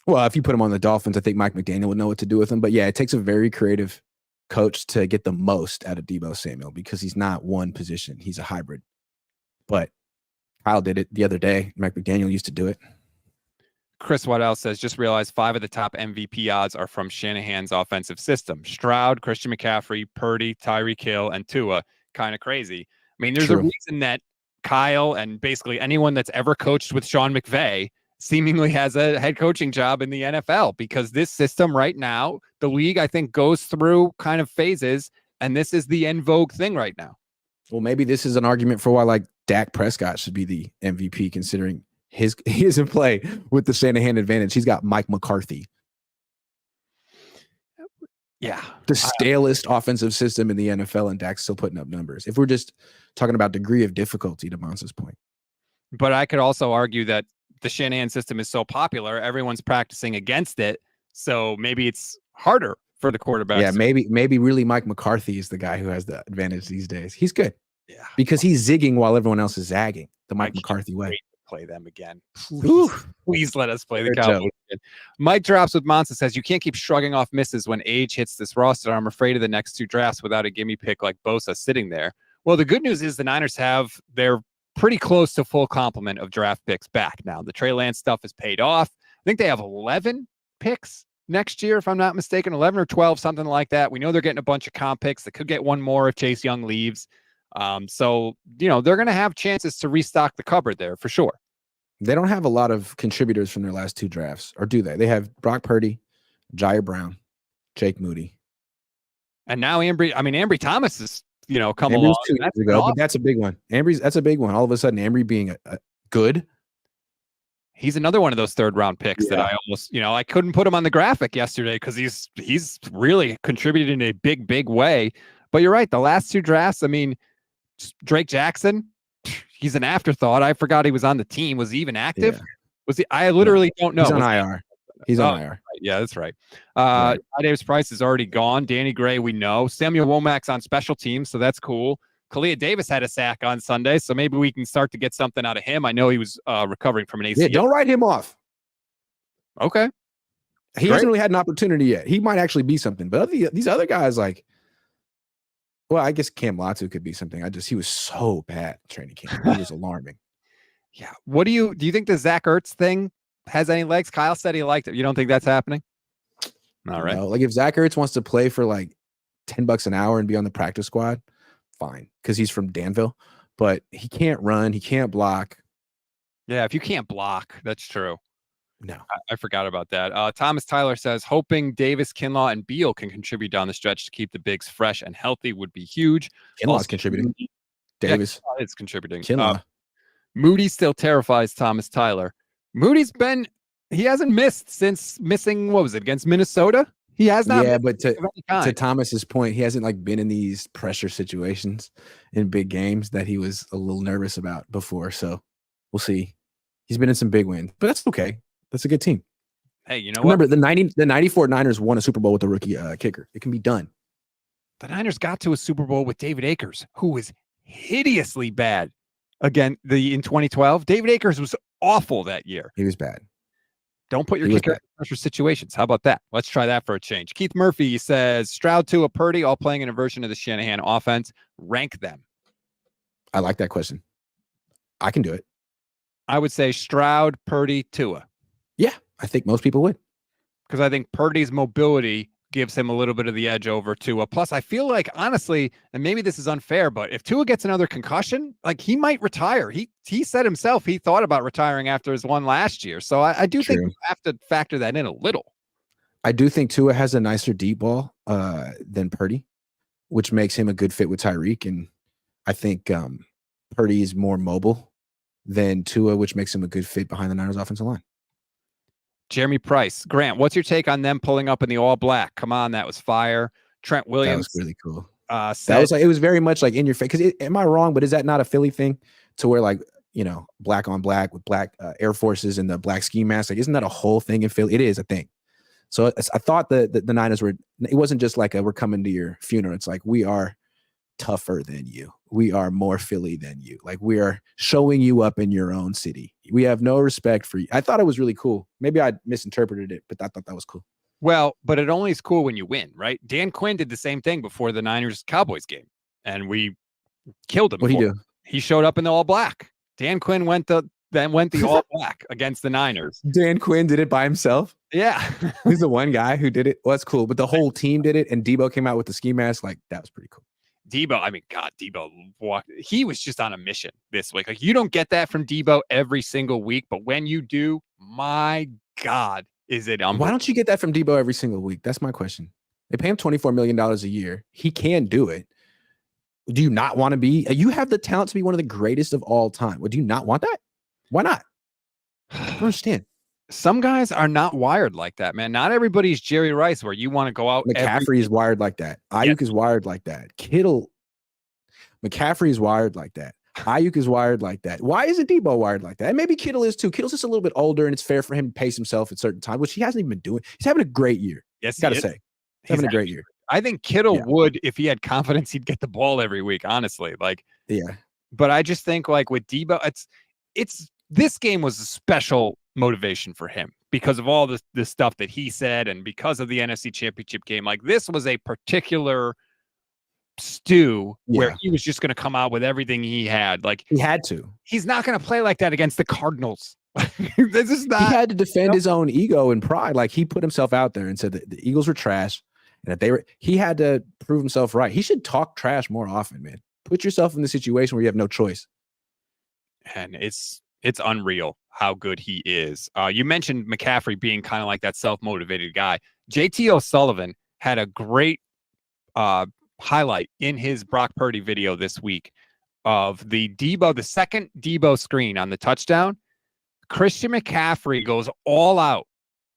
Well, if you put him on the Dolphins, I think Mike McDaniel would know what to do with him. But yeah, it takes a very creative coach to get the most out of Deebo Samuel because he's not one position. He's a hybrid. But Kyle did it the other day. Mike McDaniel used to do it. Chris Waddell says, just realized 5 of the top MVP odds are from Shanahan's offensive system. Stroud, Christian McCaffrey, Purdy, Tyreek Hill, and Tua. Kind of crazy. I mean, there's a reason that Kyle and basically anyone that's ever coached with Sean McVay seemingly has a head coaching job in the NFL, because this system right now, the league, I think, goes through kind of phases, and this is the en vogue thing right now. Well, maybe this is an argument for why like Dak Prescott should be the MVP, considering he is in play with the Shanahan advantage. He's got Mike McCarthy. Yeah. The stalest offensive system in the NFL, and Dak's still putting up numbers. If we're just talking about degree of difficulty, to Monsa's point. But I could also argue that the Shanahan system is so popular, everyone's practicing against it. So maybe it's harder for the quarterbacks. Yeah, maybe really Mike McCarthy is the guy who has the advantage these days. He's good. Yeah. Because he's zigging while everyone else is zagging. The Mike McCarthy way. Play them again. Please let us play the Cowboys again. Mike Drops with Monza says, you can't keep shrugging off misses when age hits this roster. I'm afraid of the next 2 drafts without a gimme pick like Bosa sitting there. Well, the good news is the Niners have their pretty close to full complement of draft picks back now. The Trey Lance stuff has paid off. I think they have 11 picks next year, if I'm not mistaken, 11 or 12, something like that. We know they're getting a bunch of comp picks. They could get one more if Chase Young leaves. So, they're going to have chances to restock the cupboard there for sure. They don't have a lot of contributors from their last 2 drafts, or do they? They have Brock Purdy, Jair Brown, Jake Moody. And now Ambry Thomas is, come Ambry along. Was 2 years ago, but that's a big one. That's a big one. All of a sudden, Ambry being a good. He's another one of those 3rd-round picks that I almost, I couldn't put him on the graphic yesterday because he's really contributed in a big, big way. But you're right. The last 2 drafts, Drake Jackson, he's an afterthought. I forgot he was on the team. Was he even active? Yeah. Was he? I literally don't know. He's on IR. He's on IR. Right. Yeah, that's right. Davis Price is already gone. Danny Gray, we know. Samuel Womack's on special teams, so that's cool. Kalia Davis had a sack on Sunday, so maybe we can start to get something out of him. I know he was recovering from an ACL. Yeah, don't write him off. Okay. He hasn't really had an opportunity yet. He might actually be something, but these other guys, well, I guess Cam Latu could be something. He was so bad training camp. He was alarming. Yeah. What do you think the Zach Ertz thing has any legs? Kyle said he liked it. You don't think that's happening? All right. No, if Zach Ertz wants to play for $10 an hour and be on the practice squad, fine, because he's from Danville, but he can't run. He can't block. Yeah. If you can't block, that's true. No, I forgot about that. Thomas Tyler says, hoping Davis, Kinlaw, and Beal can contribute down the stretch to keep the bigs fresh and healthy would be huge. Kinlaw's contributing. Davis is contributing. Kinlaw. Moody still terrifies Thomas Tyler. He hasn't missed since missing, what was it, against Minnesota? He has not. Yeah, but of any kind. to Thomas's point, he hasn't like been in these pressure situations in big games that he was a little nervous about before. So we'll see. He's been in some big wins, but that's okay. That's a good team. Hey, you know Remember, what? the 94 Niners won a Super Bowl with a rookie kicker. It can be done. The Niners got to a Super Bowl with David Akers, who was hideously bad. Again, in 2012, David Akers was awful that year. He was bad. Don't put your kicker in pressure situations. How about that? Let's try that for a change. Keith Murphy says Stroud, Tua, Purdy, all playing in a version of the Shanahan offense. Rank them. I like that question. I can do it. I would say Stroud, Purdy, Tua. Yeah, I think most people would. Because I think Purdy's mobility gives him a little bit of the edge over Tua. Plus, I feel like, honestly, and maybe this is unfair, but if Tua gets another concussion, like he might retire. He said himself he thought about retiring after his one last year. So I do think you have to factor that in a little. I do think Tua has a nicer deep ball than Purdy, which makes him a good fit with Tyreek. And I think Purdy is more mobile than Tua, which makes him a good fit behind the Niners offensive line. Jeremy Price. Grant, what's your take on them pulling up in the all black? Come on, that was fire. Trent Williams. That was really cool. Said, that was like, it was very much like in your face. Because am I wrong? But is that not a Philly thing to wear like, you know, black on black with black Air Forces and the black ski mask? Like, isn't that a whole thing in Philly? It is a thing. So I thought the Niners were, it wasn't just like we're coming to your funeral. It's like, we are tougher than you. We are more Philly than you. Like, we are showing you up in your own city. We have no respect for you. I thought it was really cool. Maybe I misinterpreted it, but I thought that was cool. Well, but it only is cool when you win, right? Dan Quinn did the same thing before the Niners-Cowboys game, and we killed him. What'd he do? He showed up in the all black. Dan Quinn went the all black against the Niners. Dan Quinn did it by himself? Yeah. He's the one guy who did it. Well, that's cool. But the whole team did it, and Deebo came out with the ski mask. Like, that was pretty cool. Deebo, I mean, God, Deebo walked. He was just on a mission this week. Like, you don't get that from Deebo every single week, but when you do, my God, is it unbelievable. Why don't you get that from Deebo every single week? That's my question. They pay him $24 million a year. He can do it. Do you not want to be? You have the talent to be one of the greatest of all time. Well, do you not want that? Why not? I don't understand. Some guys are not wired like that, man. Not everybody's Jerry Rice, where you want to go out. McCaffrey is wired like that. Ayuk is wired like that. McCaffrey is wired like that. Ayuk is wired like that. Why isn't Deebo wired like that? And maybe Kittle is too. Kittle's just a little bit older, and it's fair for him to pace himself at certain times, which he hasn't even been doing. He's having a great year. Yes, gotta say, he's having a great year. I think Kittle would, if he had confidence, he'd get the ball every week. Honestly, but I just think like with Deebo, it's this game was a special motivation for him because of all the stuff that he said, and because of the NFC Championship game. Like, this was a particular stew where he was just going to come out with everything he had. Like, he had to. He's not going to play like that against the Cardinals. This is not. He had to defend his own ego and pride. Like, he put himself out there and said that the Eagles were trash, and that he had to prove himself right. He should talk trash more often, man. Put yourself in the situation where you have no choice. And it's unreal how good he is. You mentioned McCaffrey being kind of like that self-motivated guy. JT O'Sullivan had a great highlight in his Brock Purdy video this week of the second Deebo screen on the touchdown. Christian McCaffrey goes all out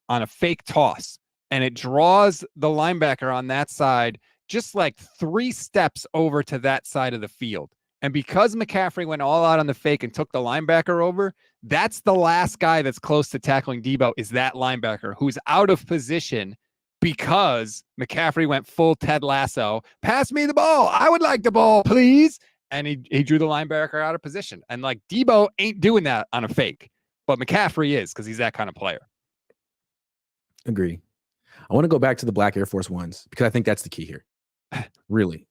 on a fake toss, and it draws the linebacker on that side just like 3 steps over to that side of the field. And because McCaffrey went all out on the fake and took the linebacker over, that's the last guy that's close to tackling Deebo, is that linebacker who's out of position because McCaffrey went full Ted Lasso. Pass me the ball. I would like the ball, please. And he drew the linebacker out of position. And like, Deebo ain't doing that on a fake, but McCaffrey is, because he's that kind of player. Agree. I want to go back to the black Air Force Ones because I think that's the key here. Really.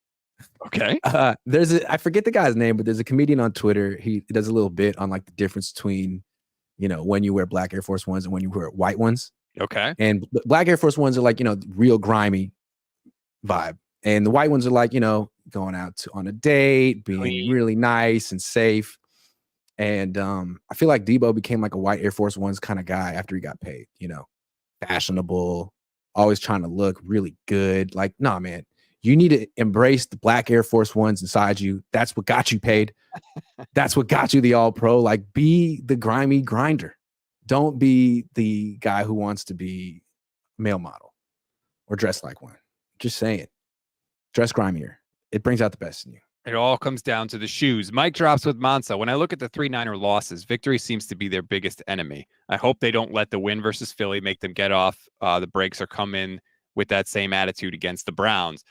Okay. I forget the guy's name, but there's a comedian on Twitter. He does a little bit on like the difference between, you know, when you wear black Air Force Ones and when you wear white ones. Okay. And black Air Force Ones are like, you know, real grimy vibe. And the white ones are like, you know, going out on a date, being really nice and safe. And I feel like Deebo became like a white Air Force Ones kind of guy after he got paid, you know, fashionable, always trying to look really good. Like, nah, man. You need to embrace the black Air Force Ones inside you. That's what got you paid. That's what got you the All-Pro. Like, be the grimy grinder. Don't be the guy who wants to be a male model or dress like one. Just saying. Dress grimier. It brings out the best in you. It all comes down to the shoes. Mike drops with Monza. When I look at the 3-9er losses, victory seems to be their biggest enemy. I hope they don't let the win versus Philly make them get off the brakes or come in with that same attitude against the Browns.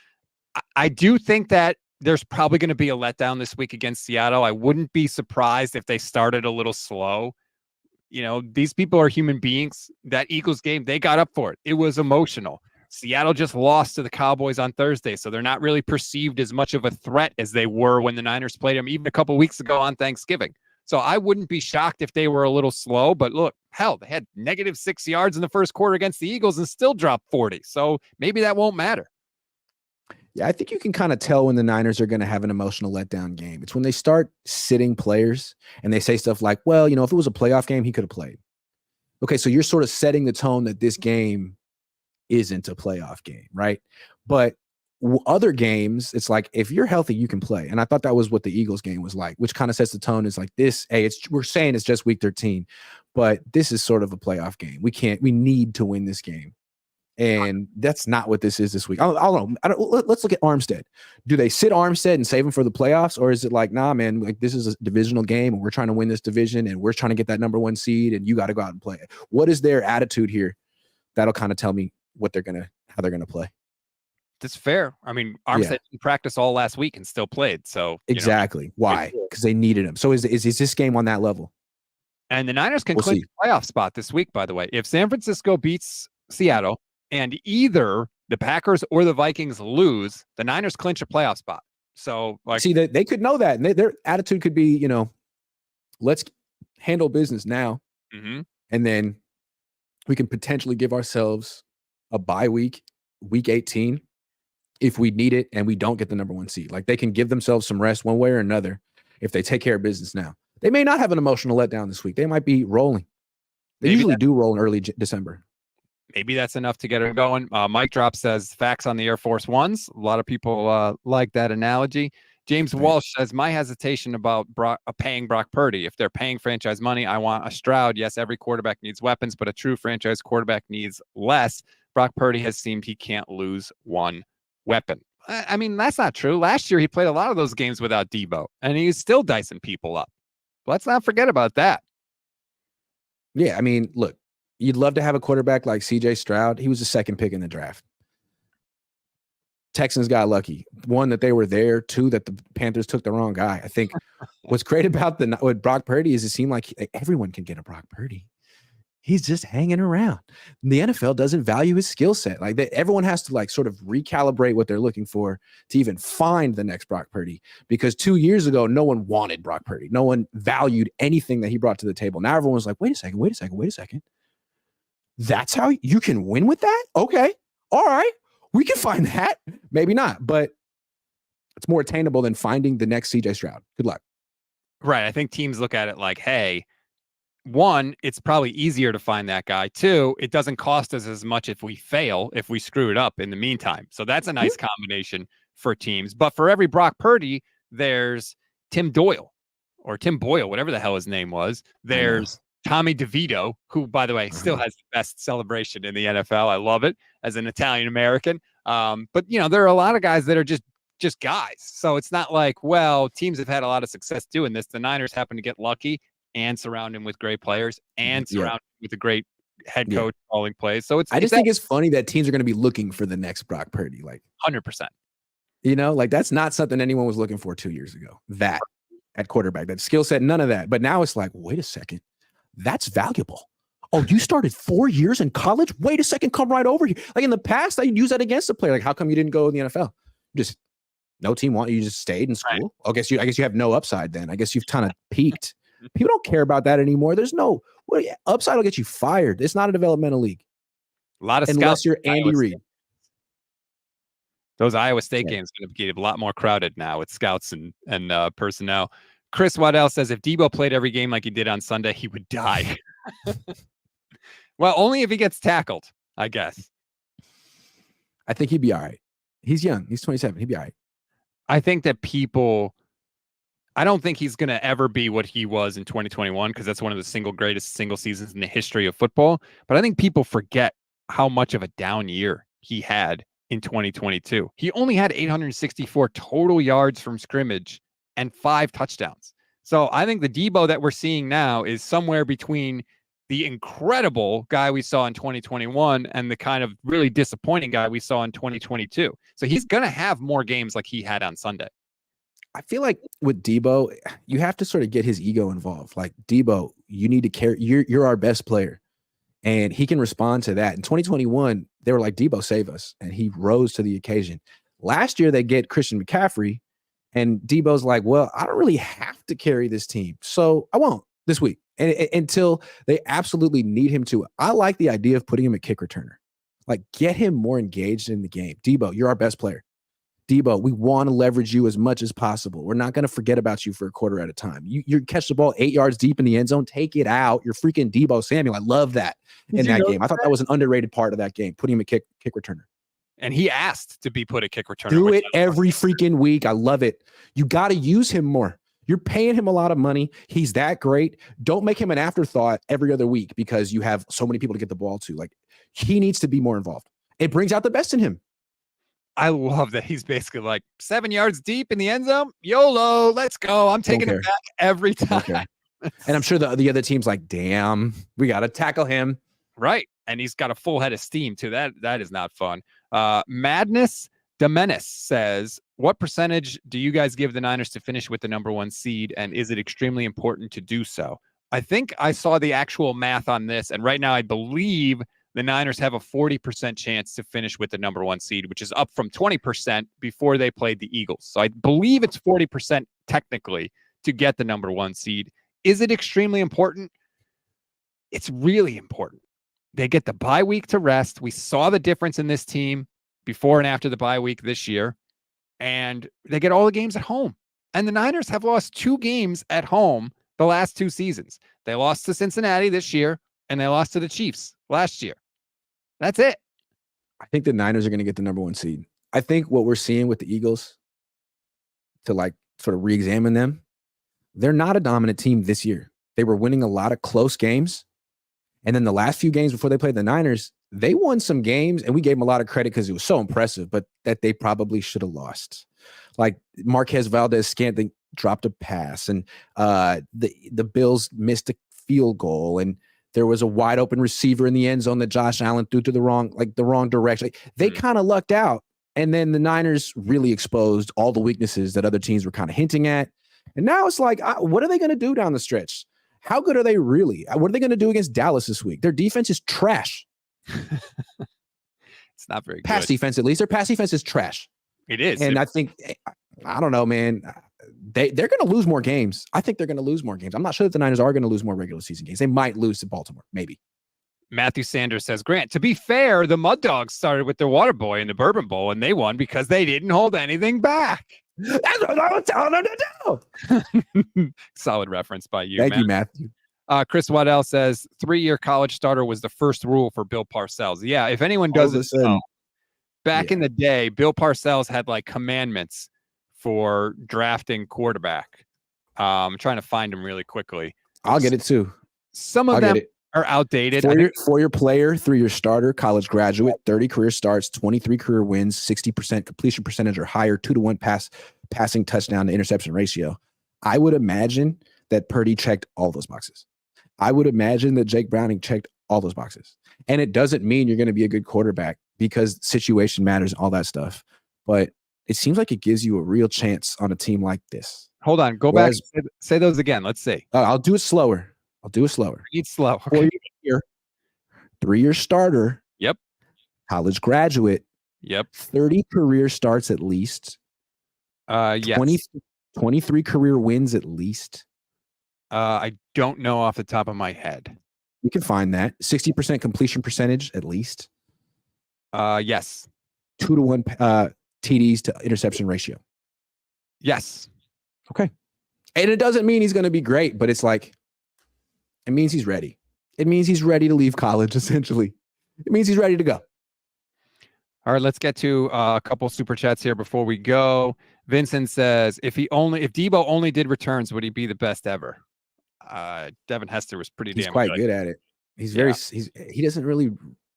I do think that there's probably going to be a letdown this week against Seattle. I wouldn't be surprised if they started a little slow. You know, these people are human beings. That Eagles game, they got up for it. It was emotional. Seattle just lost to the Cowboys on Thursday, so they're not really perceived as much of a threat as they were when the Niners played them even a couple weeks ago on Thanksgiving. So I wouldn't be shocked if they were a little slow, but look, hell, they had -6 yards in the first quarter against the Eagles and still dropped 40. So maybe that won't matter. Yeah, I think you can kind of tell when the Niners are going to have an emotional letdown game. It's when they start sitting players and they say stuff like, well, you know, if it was a playoff game, he could have played. Okay, so you're sort of setting the tone that this game isn't a playoff game, right? But other games, it's like, if you're healthy, you can play. And I thought that was what the Eagles game was like, which kind of sets the tone. Is like this, hey, we're saying it's just week 13, but this is sort of a playoff game. We need to win this game. And that's not what this is this week. I don't know. Let's look at Armstead. Do they sit Armstead and save him for the playoffs? Or is it like, nah, man, like this is a divisional game and we're trying to win this division and we're trying to get that number 1 seed and you got to go out and play it? What is their attitude here? That'll kind of tell me how they're going to play. That's fair. I mean, Armstead didn't practice all last week and still played. So exactly. Why? Because they needed him. So is this game on that level? And the Niners can clinch a playoff spot this week, by the way. If San Francisco beats Seattle and either the Packers or the Vikings lose, the Niners clinch a playoff spot. So, like, see, they could know that, and their attitude could be, you know, let's handle business now, and then we can potentially give ourselves a bye week 18, if we need it and we don't get the number 1 seed. Like, they can give themselves some rest one way or another if they take care of business now. They may not have an emotional letdown this week. They might be rolling. They usually do roll in early December. Maybe that's enough to get her going. Mike Drop says facts on the Air Force Ones. A lot of people like that analogy. James Walsh says, my hesitation about paying Brock Purdy. If they're paying franchise money, I want a Stroud. Yes, every quarterback needs weapons, but a true franchise quarterback needs less. Brock Purdy has seemed he can't lose one weapon. I mean, that's not true. Last year, he played a lot of those games without Deebo, and he's still dicing people up. Let's not forget about that. Yeah, I mean, look, you'd love to have a quarterback like C.J. Stroud. He was the 2nd pick in the draft. Texans got lucky. 1, that they were there. 2, that the Panthers took the wrong guy. I think what's great about with Brock Purdy is it seemed like everyone can get a Brock Purdy. He's just hanging around. The NFL doesn't value his skill set. Like, everyone has to like sort of recalibrate what they're looking for to even find the next Brock Purdy. Because 2 years ago, no one wanted Brock Purdy. No one valued anything that he brought to the table. Now everyone's like, wait a second. That's how you can win with that? Okay. All right. We can find that. Maybe not, but it's more attainable than finding the next CJ Stroud. Good luck. Right. I think teams look at it like, hey, 1, it's probably easier to find that guy. 2, it doesn't cost us as much if we fail, if we screw it up in the meantime. So that's a nice combination for teams. But for every Brock Purdy, there's Tim Doyle or Tim Boyle, whatever the hell his name was. There's Tommy DeVito, who, by the way, still has the best celebration in the NFL. I love it as an Italian American. But, you know, there are a lot of guys that are just guys. So it's not like, well, teams have had a lot of success doing this. The Niners happen to get lucky and surround him with great players and surround him with a great head coach calling plays. So I just think it's funny that teams are going to be looking for the next Brock Purdy. Like 100%. You know, like that's not something anyone was looking for 2 years ago. That at quarterback, that skill set, none of that. But now it's like, wait a second. That's valuable. Oh, you started 4 years in college? Wait a second, come right over here. Like in the past, I'd use that against a player. Like, how come you didn't go in the NFL? Just no team wanted you, just stayed in school. Right. I guess you have no upside then. I guess you've kind of peaked. People don't care about that anymore. There's no upside will get you fired. It's not a developmental league. A lot of unless scouts you're Andy Reid. Those Iowa State games are going to get a lot more crowded now with scouts and personnel. Chris Waddell says if Deebo played every game like he did on Sunday, he would die. Well, only if he gets tackled, I guess. I think he'd be all right. He's young. He's 27. He'd be all right. I think that I don't think he's going to ever be what he was in 2021 because that's one of the greatest single seasons in the history of football. But I think people forget how much of a down year he had in 2022. He only had 864 total yards from scrimmage and 5 touchdowns. So I think the Deebo that we're seeing now is somewhere between the incredible guy we saw in 2021 and the kind of really disappointing guy we saw in 2022. So he's going to have more games like he had on Sunday. I feel like with Deebo, you have to sort of get his ego involved. Like, Deebo, you need to carry. You're our best player, and he can respond to that. In 2021, they were like, Deebo, save us, and he rose to the occasion. Last year, they get Christian McCaffrey, and Deebo's like, well, I don't really have to carry this team, so I won't this week, and until they absolutely need him to. I like the idea of putting him at kick returner. Like, get him more engaged in the game. Deebo, you're our best player. Deebo, we want to leverage you as much as possible. We're not going to forget about you for a quarter at a time. You catch the ball 8 yards deep in the end zone, take it out. You're freaking Deebo Samuel. I love that in that game. I thought that was an underrated part of that game, putting him a kick returner. And he asked to be put a kick returner. Do it every freaking week. I love it. You got to use him more. You're paying him a lot of money. He's that great. Don't make him an afterthought every other week because you have so many people to get the ball to. Like, he needs to be more involved. It brings out the best in him. I love that he's basically like 7 yards deep in the end zone. YOLO, let's go. I'm taking it back every time. And I'm sure the other team's like, damn, we got to tackle him. Right. And he's got a full head of steam too. That is not fun. Madness Domenis says, what percentage do you guys give the Niners to finish with the number 1 seed? And is it extremely important to do so? I think I saw the actual math on this. And right now I believe the Niners have a 40% chance to finish with the number 1 seed, which is up from 20% before they played the Eagles. So I believe it's 40% technically to get the number 1 seed. Is it extremely important? It's really important. They get the bye week to rest. We saw the difference in this team before and after the bye week this year. And they get all the games at home. And the Niners have lost 2 games at home the last 2 seasons. They lost to Cincinnati this year, and they lost to the Chiefs last year. That's it. I think the Niners are going to get the number 1 seed. I think what we're seeing with the Eagles, to like sort of re-examine them, they're not a dominant team this year. They were winning a lot of close games. And then the last few games before they played the Niners, they won some games, and we gave them a lot of credit because it was so impressive, but that they probably should have lost. Like Marquez Valdez-Scantling dropped a pass, and the Bills missed a field goal, and there was a wide open receiver in the end zone that Josh Allen threw to the wrong direction. Like, they kind of lucked out. And then the Niners really exposed all the weaknesses that other teams were kind of hinting at. And now it's like, what are they going to do down the stretch? How good are they really? What are they going to do against Dallas this week? Their defense is trash. It's not very good. Pass defense, at least. Their pass defense is trash. It is. And I think, I don't know, man. They're going to lose more games. I think they're going to lose more games. I'm not sure that the Niners are going to lose more regular season games. They might lose to Baltimore, maybe. Matthew Sanders says, Grant, to be fair, the Mud Dogs started with their Water Boy in the Bourbon Bowl, and they won because they didn't hold anything back. That's what I was telling them to do. Solid reference by you. Thank you, Matthew. Chris Waddell says 3-year college starter was the first rule for Bill Parcells. Yeah, if anyone doesn't know, back in the day, Bill Parcells had like commandments for drafting quarterback. I'm trying to find them really quickly. I'll get it too. Some of them are outdated. 4-year player, 3-year starter, college graduate, 30 career starts, 23 career wins, 60% completion percentage or higher, 2-to-1 passing touchdown to interception ratio. I would imagine that Purdy checked all those boxes. I would imagine that Jake Browning checked all those boxes. And it doesn't mean you're going to be a good quarterback because situation matters and all that stuff. But it seems like it gives you a real chance on a team like this. Hold on. Go back. Say those again. Let's see. I'll do it slower. It's slow. Okay. 3-year starter. Yep. College graduate. Yep. 30 career starts at least. Yes. 23 career wins at least. I don't know off the top of my head. You can find that. 60% completion percentage at least. Yes. 2-to-1 TDs to interception ratio. Yes. Okay. And it doesn't mean he's going to be great, but it's like, it means he's ready. It means he's ready to leave college, essentially. It means he's ready to go. All right, let's get to a couple super chats here before we go. Vincent says, if Deebo only did returns, would he be the best ever? Devin Hester was pretty damn good. He's quite good at it. He doesn't really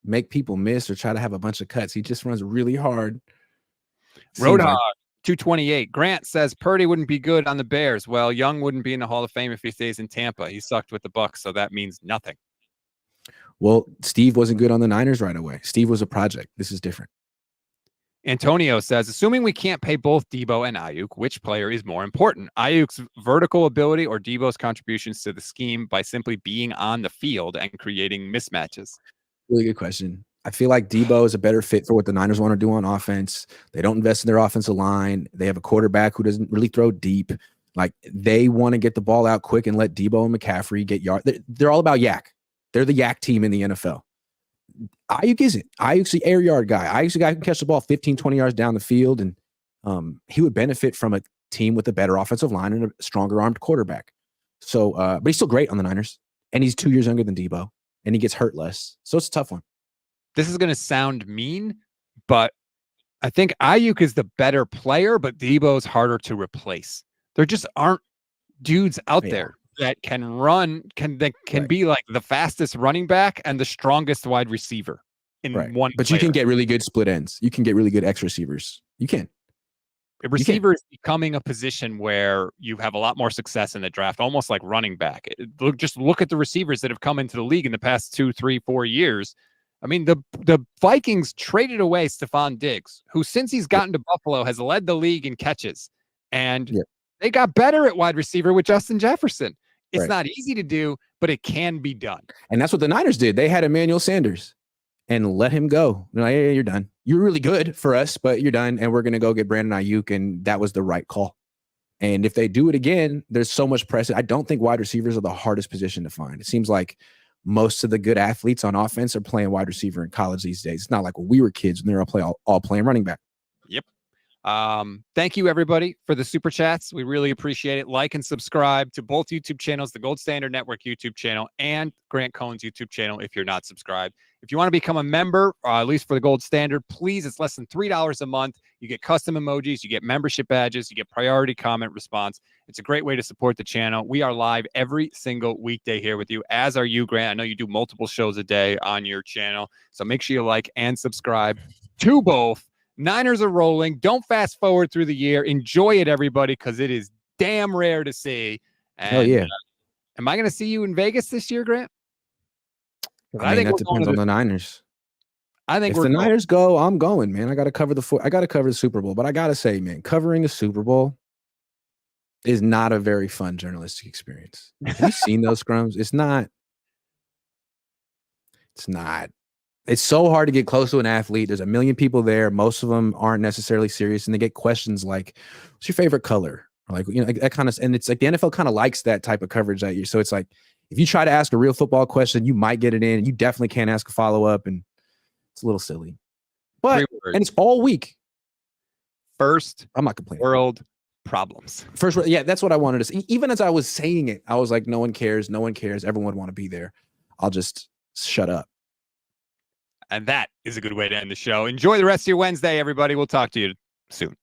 make people miss or try to have a bunch of cuts. He just runs really hard. Roadhog 228. Grant says Purdy wouldn't be good on the Bears. Well, Young wouldn't be in the Hall of Fame if he stays in Tampa. He sucked with the Bucs, so that means nothing. Well, Steve wasn't good on the Niners right away. Steve was a project. This is different. Antonio says, assuming we can't pay both Deebo and Ayuk, which player is more important? Ayuk's vertical ability or Deebo's contributions to the scheme by simply being on the field and creating mismatches? Really good question. I feel like Deebo is a better fit for what the Niners want to do on offense. They don't invest in their offensive line. They have a quarterback who doesn't really throw deep. Like, they want to get the ball out quick and let Deebo and McCaffrey get yards. They're all about yak. They're the yak team in the NFL. Ayuk isn't. Ayuk's the air yard guy. Ayuk's the guy who can catch the ball 15, 20 yards down the field, and he would benefit from a team with a better offensive line and a stronger armed quarterback. So, but he's still great on the Niners, and he's 2 years younger than Deebo, and he gets hurt less. So it's a tough one. This is going to sound mean, but I think Ayuk is the better player, but Deebo's harder to replace. There just aren't dudes out there that can run, can be like the fastest running back and the strongest wide receiver in one. But you can get really good split ends. You can get really good X receivers. You can. A receiver is becoming a position where you have a lot more success in the draft, almost like running back. Just look at the receivers that have come into the league in the past 2, 3, 4 years. I mean, the Vikings traded away Stephon Diggs, who since he's gotten to Buffalo has led the league in catches. And they got better at wide receiver with Justin Jefferson. It's not easy to do, but it can be done. And that's what the Niners did. They had Emmanuel Sanders and let him go. They're like, hey, you're done. You're really good for us, but you're done. And we're going to go get Brandon Ayuk. And that was the right call. And if they do it again, there's so much pressure. I don't think wide receivers are the hardest position to find. It seems like most of the good athletes on offense are playing wide receiver in college these days. It's not like when we were kids and they're all playing running back. Yep. Thank you, everybody, for the super chats. We really appreciate it. Like and subscribe to both YouTube channels, the Gold Standard Network YouTube channel and Grant Cohn's YouTube channel if you're not subscribed. If you want to become a member, at least for the Gold Standard, please, it's less than $3 a month. You get custom emojis, you get membership badges, you get priority comment response. It's a great way to support the channel. We are live every single weekday here with you, as are you, Grant. I know you do multiple shows a day on your channel, so make sure you like and subscribe to both. Niners are rolling. Don't fast forward through the year. Enjoy it, everybody, because it is damn rare to see. And, hell yeah. Am I going to see you in Vegas this year, Grant? I think that depends on the Niners. I think if the Niners go, I'm going, man. I got to cover the Super Bowl. But I got to say, man, covering the Super Bowl is not a very fun journalistic experience. Have you seen those scrums? It's not. It's so hard to get close to an athlete. There's a million people there. Most of them aren't necessarily serious. And they get questions like, what's your favorite color? Or like, like that kind of, and it's like the NFL kind of likes that type of coverage that year. So it's like, if you try to ask a real football question, you might get it in. You definitely can't ask a follow-up. And it's a little silly. But, and it's all week. I'm not complaining. World problems. Yeah, that's what I wanted to say. Even as I was saying it, I was like, no one cares. No one cares. Everyone would want to be there. I'll just shut up. And that is a good way to end the show. Enjoy the rest of your Wednesday, everybody. We'll talk to you soon.